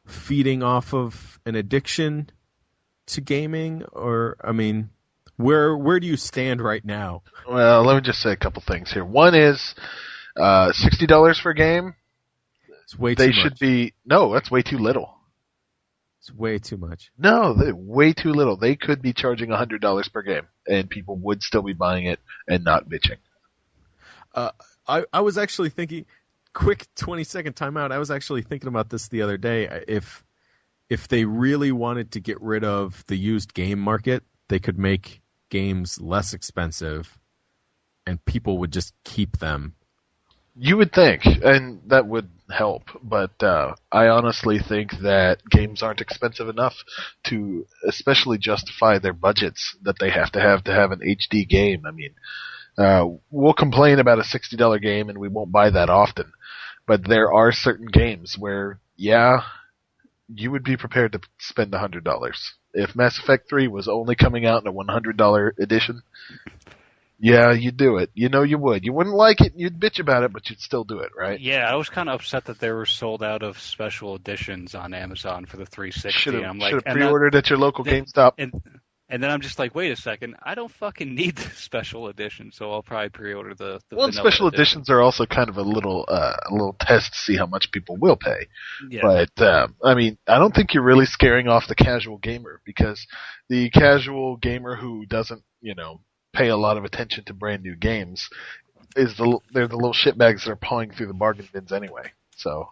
S3: feeding off of an addiction to gaming, or where do you stand right now?
S1: Well, let me just say a couple things here. One is $60 for a game.
S3: It's way too much.
S1: That's way too little.
S3: It's way too much.
S1: No, way too little. They could be charging $100 per game, and people would still be buying it and not bitching.
S3: I was actually thinking, quick 20-second timeout. I was actually thinking about this the other day. If they really wanted to get rid of the used game market, they could make games less expensive, and people would just keep them.
S1: You would think, and that would help, but I honestly think that games aren't expensive enough to especially justify their budgets that they have to have an HD game. We'll complain about a $60 game, and we won't buy that often, but there are certain games where, you would be prepared to spend $100. If Mass Effect 3 was only coming out in a $100 edition, you'd do it. You would. You wouldn't like it, and you'd bitch about it, but you'd still do it, right?
S4: Yeah, I was kind of upset that they were sold out of special editions on Amazon for the 360.
S1: Should have pre-ordered at your local GameStop.
S4: And then I'm just like, wait a second, I don't fucking need the special edition, so I'll probably pre-order the
S1: special editions are also kind of a little test to see how much people will pay. Yeah. But, I don't think you're really scaring off the casual gamer, because the casual gamer who doesn't, pay a lot of attention to brand new games they're the little shitbags that are pawing through the bargain bins anyway. So.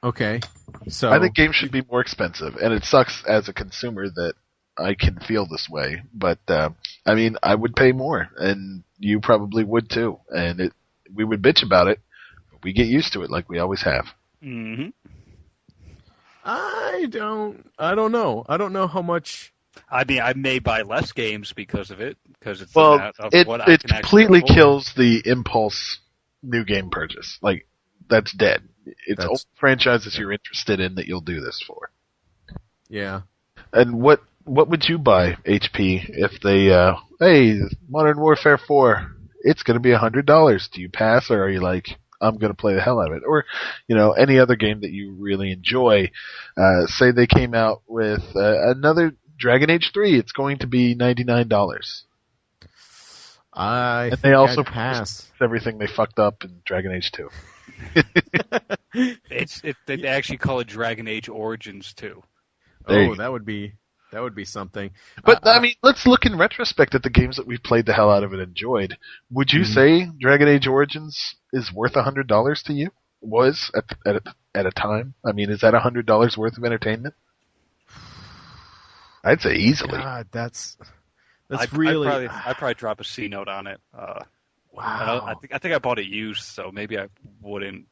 S3: Okay. So
S1: I think games should be more expensive, and it sucks as a consumer that I can feel this way. But I would pay more, and you probably would too. And we would bitch about it, but we get used to it like we always have.
S4: Mm-hmm.
S3: I don't know. I don't know how much.
S4: I may buy less games because of it, because it's
S1: it completely kills the impulse new game purchase. Like, that's dead. It's old franchises you're interested in that you'll do this for.
S3: Yeah.
S1: And what would you buy, HP, if they hey, Modern Warfare 4, it's going to be $100. Do you pass, or are you like, I'm going to play the hell out of it? Or, any other game that you really enjoy. Say they came out with another Dragon Age 3. It's going to be $99.
S3: And
S1: they also
S3: pass
S1: everything they fucked up in Dragon Age 2.
S4: They actually call it Dragon Age Origins 2.
S3: That would be something.
S1: But let's look in retrospect at the games that we've played the hell out of and enjoyed. Would you say Dragon Age Origins is worth $100 to you? Was at a time? I mean, is that $100 worth of entertainment? I'd say easily.
S3: God, that's
S4: really. I'd probably drop a C note on it.
S3: Wow.
S4: I think I bought it used, so maybe I wouldn't.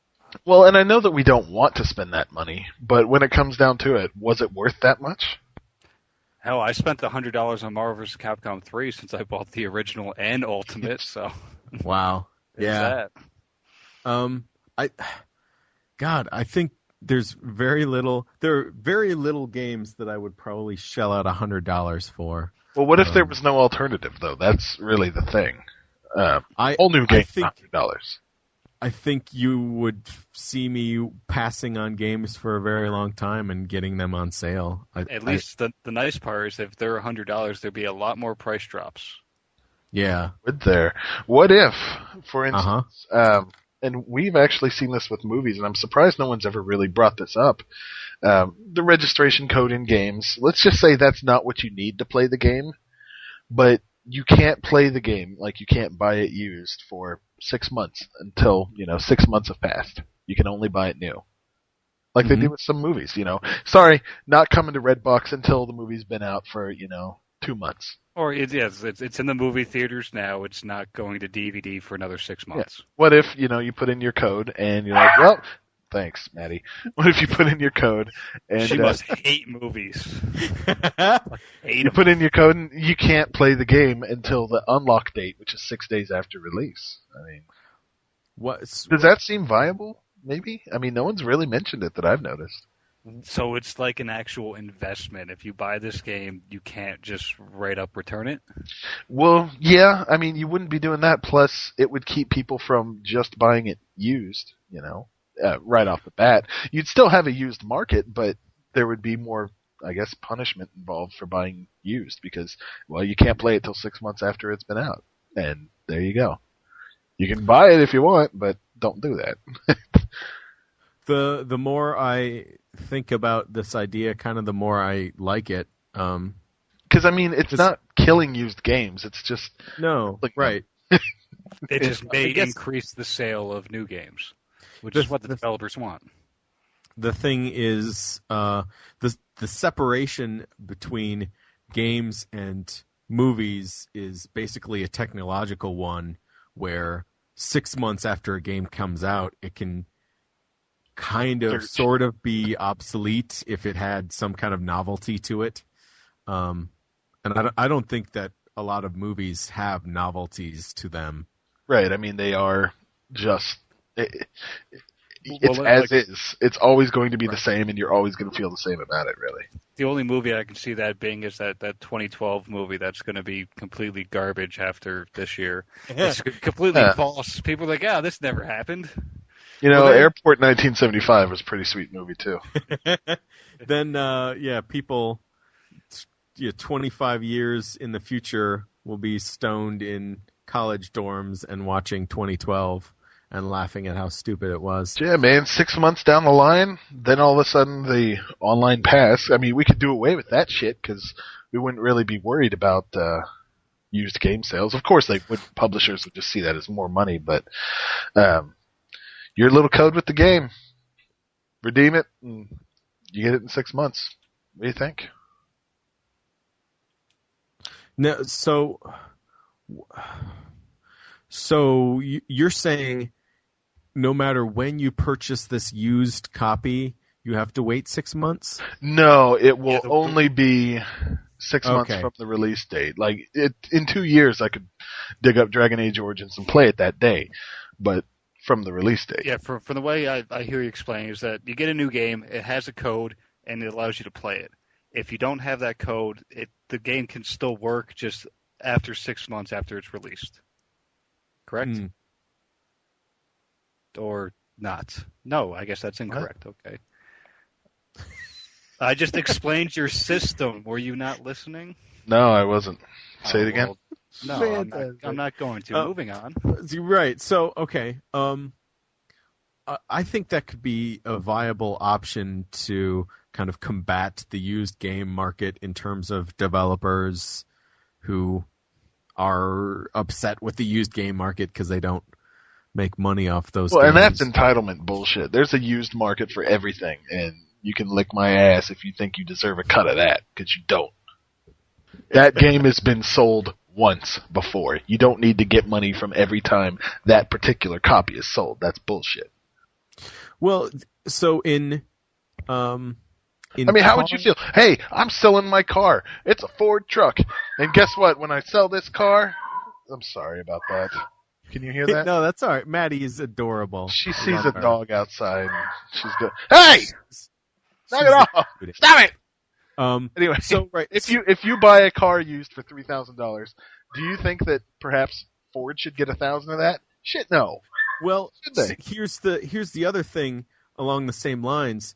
S1: Well, and I know that we don't want to spend that money, but when it comes down to it, was it worth that much?
S4: Hell, I spent $100 on Marvel vs. Capcom 3 since I bought the original and Ultimate, so.
S3: Wow. Yeah. I think there are very little games that I would probably shell out $100 for.
S1: Well, what if there was no alternative, though? That's really the thing. Whole new game, $100.
S3: I think you would see me passing on games for a very long time and getting them on sale.
S4: At least the nice part is if they're $100, there'd be a lot more price drops.
S3: Yeah.
S1: Would there? What if, for instance, and we've actually seen this with movies, and I'm surprised no one's ever really brought this up, the registration code in games, let's just say that's not what you need to play the game, but you can't play the game, like you can't buy it used for 6 months until, 6 months have passed. You can only buy it new. Like they do with some movies, Sorry, not coming to Redbox until the movie's been out for, 2 months.
S4: Or it's in the movie theaters now. It's not going to DVD for another 6 months.
S1: Yeah. What if, you put in your code and you're like, well, thanks, Maddie. What if you put in your code and...
S4: She must hate movies.
S1: You put in your code and you can't play the game until the unlock date, which is 6 days after release. I mean... Does that seem viable? Maybe? I mean, no one's really mentioned it that I've noticed.
S4: So it's like an actual investment. If you buy this game, you can't just right up return it?
S1: Well, yeah. I mean, you wouldn't be doing that. Plus, it would keep people from just buying it used, right off the bat. You'd still have a used market, but there would be more, I guess, punishment involved for buying used because, well, you can't play it till 6 months after it's been out. And there you go. You can buy it if you want, but don't do that.
S3: The more I think about this idea, kind of the more I like it.
S1: Because, I mean, it's not killing used games. It's just...
S3: No, right.
S4: It just may increase the sale of new games, which is what the developers want.
S3: The thing is, the separation between games and movies is basically a technological one where 6 months after a game comes out, it can kind of sort of be obsolete if it had some kind of novelty to it. And I don't think that a lot of movies have novelties to them.
S1: Right. I mean, they are just... It's as is. It's always going to be the same, and you're always going to feel the same about it, really.
S4: The only movie I can see that being is that 2012 movie that's going to be completely garbage after this year. It's completely false. People are like, this never happened.
S1: Airport 1975 was a pretty sweet movie, too.
S3: Then, people 25 years in the future will be stoned in college dorms and watching 2012 and laughing at how stupid it was.
S1: Yeah, man, 6 months down the line, then all of a sudden the online pass, I mean, we could do away with that shit because we wouldn't really be worried about used game sales. Of course, publishers would just see that as more money, but your little code with the game, redeem it, and you get it in 6 months. What do you think?
S3: No, so you're saying no matter when you purchase this used copy, you have to wait 6 months?
S1: No, it will only be 6 months from the release date. Like, in 2 years, I could dig up Dragon Age Origins and play it that day, but from the release date.
S4: Yeah, from the way I hear you explaining is that you get a new game, it has a code, and it allows you to play it. if you don't have that code, the game can still work just after 6 months after it's released. Correct? Or not? No, I guess that's incorrect. What? Okay. I just explained your system. Were you not listening?
S1: No, I wasn't. Say it again.
S4: Well, no, I'm not going to. Moving on.
S3: Right. So, okay. I think that could be a viable option to kind of combat the used game market in terms of developers who are upset with the used game market because they don't make money off those games.
S1: And that's entitlement bullshit. There's a used market for everything, and you can lick my ass if you think you deserve a cut of that, because you don't. That game has been sold once before. You don't need to get money from every time that particular copy is sold. That's bullshit.
S3: Well, so how
S1: would you feel? Hey, I'm selling my car. It's a Ford truck. And guess what? When I sell this car... I'm sorry about that. Can you hear that?
S3: No, that's all right. Maddie is adorable.
S1: She sees a dog outside. And she's good. Hey! Knock it off! Stop it! Anyway,
S3: so right,
S1: if you buy a car used for $3,000, do you think that perhaps Ford should get 1,000 of that? Shit, no.
S3: Well, here's the other thing along the same lines.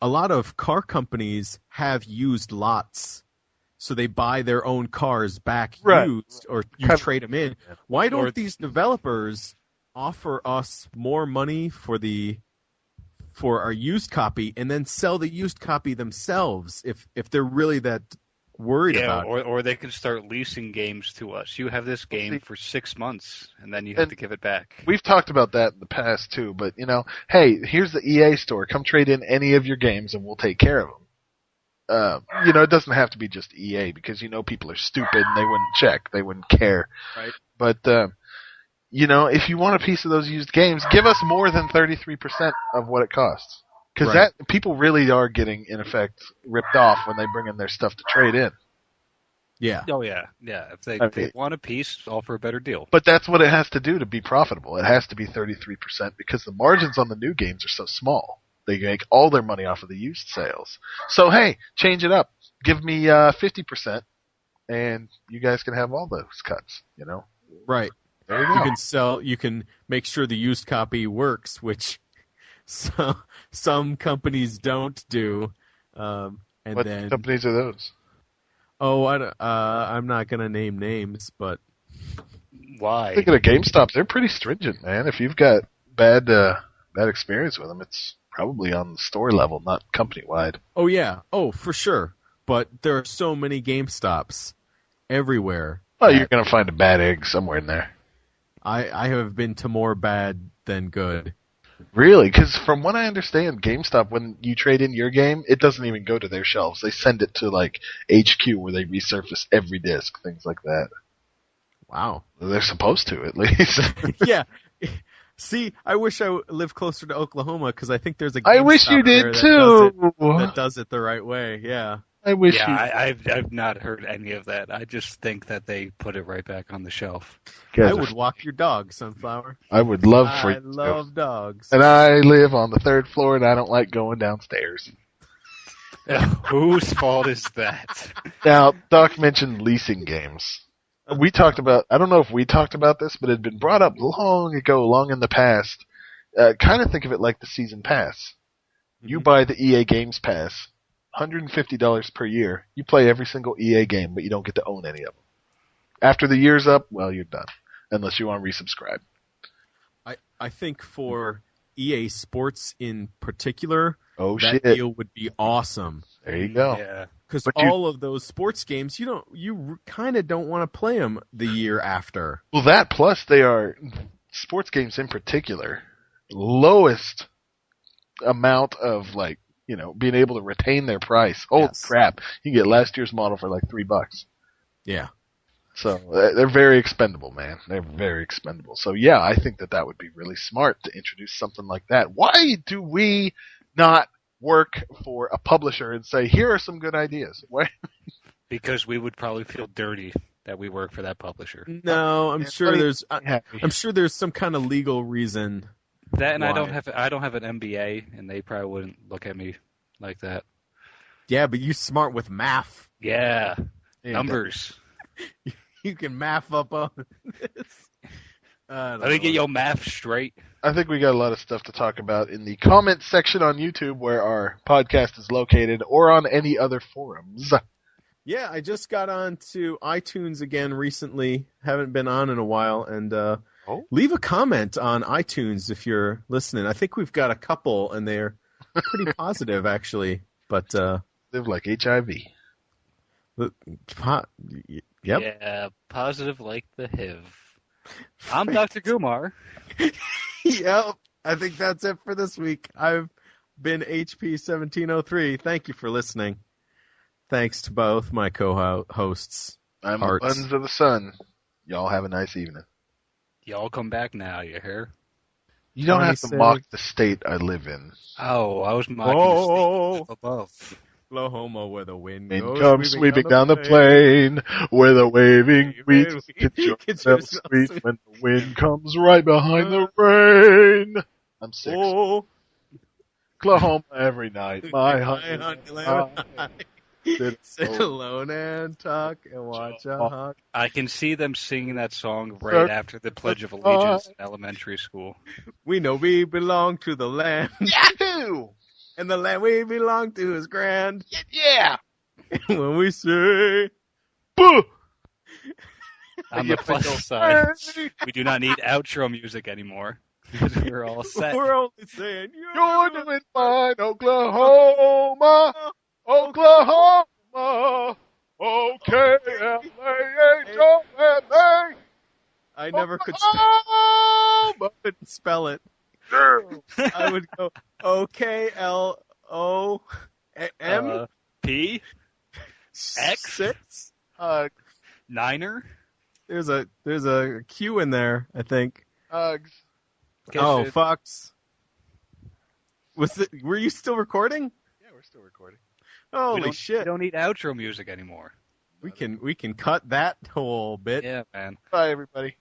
S3: A lot of car companies have used lots, so they buy their own cars back used, or you trade them in. Why don't these developers offer us more money for our used copy and then sell the used copy themselves if they're really that worried about it?
S4: Or they could start leasing games to us. You have this game for 6 months, and then you have to give it back.
S1: We've talked about that in the past, too, but, hey, here's the EA store. Come trade in any of your games, and we'll take care of them. It doesn't have to be just EA, because people are stupid, and they wouldn't check. They wouldn't care.
S4: Right.
S1: But, if you want a piece of those used games, give us more than 33% of what it costs. Because people really are getting, in effect, ripped off when they bring in their stuff to trade in.
S3: Yeah.
S4: Oh, yeah. Yeah. If they want a piece, offer a better deal.
S1: But that's what it has to do to be profitable. It has to be 33% because the margins on the new games are so small. They make all their money off of the used sales. So, hey, change it up. Give me 50%, and you guys can have all those cuts,
S3: Right.
S1: There you go.
S3: You can make sure the used copy works, which... So, some companies don't do,
S1: what companies are those?
S3: Oh, I'm not gonna name names, but
S4: why?
S1: Thinking of GameStop, they're pretty stringent, man. If you've got bad experience with them, it's probably on the store level, not company wide.
S3: Oh yeah, for sure. But there are so many GameStops everywhere.
S1: Well, you're gonna find a bad egg somewhere in there.
S3: I have been to more bad than good.
S1: Really? Because from what I understand, GameStop, when you trade in your game, it doesn't even go to their shelves. They send it to, HQ where they resurface every disc, things like that.
S3: Wow.
S1: They're supposed to, at least.
S3: Yeah. See, I wish I lived closer to Oklahoma, because I think there's a GameStop
S1: I wish you did, too!
S3: That does it the right way, yeah.
S1: I wish you...
S4: I've not heard any of that. I just think that they put it right back on the shelf.
S3: I would walk your dog, Sunflower.
S1: I would love for you.
S3: I love dogs.
S1: And I live on the 3rd floor, and I don't like going downstairs.
S4: Whose fault is that?
S1: Now, Doc mentioned leasing games. We talked about... I don't know if we talked about this, but it had been brought up long ago, long in the past. Kind of think of it like the season pass. You buy the EA Games Pass... $150 per year. You play every single EA game, but you don't get to own any of them. After the year's up, well, you're done. Unless you want to resubscribe.
S3: I think for EA Sports in particular,
S1: that
S3: deal would be awesome.
S1: There you go.
S4: Yeah.
S3: Because all of those sports games, you kind of don't want to play them the year after.
S1: Well, that plus they are, sports games in particular, lowest amount of being able to retain their price. Holy crap. You can get last year's model for $3.
S3: Yeah.
S1: So they're very expendable, man. They're very expendable. So yeah, I think that would be really smart to introduce something like that. Why do we not work for a publisher and say, here are some good ideas? Why?
S4: Because we would probably feel dirty that we work for that publisher.
S3: No, I'm sure there's some kind of legal reason.
S4: That, and why? I don't have an MBA, and they probably wouldn't look at me like that.
S3: Yeah, but you smart with math.
S4: Yeah.
S1: Yeah,
S4: Numbers.
S3: You can math up on this.
S4: Let me get your math straight.
S1: I think we got a lot of stuff to talk about in the comment section on YouTube where our podcast is located, or on any other forums.
S3: Yeah, I just got on to iTunes again recently. Haven't been on in a while, and leave a comment on iTunes if you're listening. I think we've got a couple, and they're pretty positive actually. But
S1: Live like HIV.
S3: Yep.
S4: Yeah, positive like the HIV. I'm Dr. Gumaer.
S3: Yep. I think that's it for this week. I've been HP1703. Thank you for listening. Thanks to both my co-hosts.
S1: I'm the Buns of the Sun. Y'all have a nice evening.
S4: Y'all come back now, you hear?
S1: You don't have to mock the state I live in.
S4: Oh, I was mocking the state above.
S3: Oklahoma, where the wind
S1: comes sweeping down the plain, where the waving wheat gets sweet when the wind comes right behind the rain. I'm sick. Oklahoma every night, my honey.
S3: Sit alone and talk and watch a hawk.
S4: I can see them singing that song right after the Pledge of Allegiance in elementary school.
S3: We know we belong to the land.
S1: Yahoo!
S3: And the land we belong to is grand.
S1: Yeah!
S3: When we say,
S1: boo!
S4: On the plus side, we do not need outro music anymore. We're all set.
S3: We're only saying,
S1: you're doing fine, Oklahoma! Oklahoma! O-K-L-A-H-O-M-A!
S3: I never could spell it. I would go O-K-L-O-M
S4: P X Niner.
S3: There's a Q in there, I think.
S1: Hugs.
S3: Oh, fucks. Were you still recording?
S1: Yeah, we're still recording.
S3: Holy shit.
S4: We don't need outro music anymore.
S3: We can cut that whole bit.
S4: Yeah, man.
S1: Bye, everybody.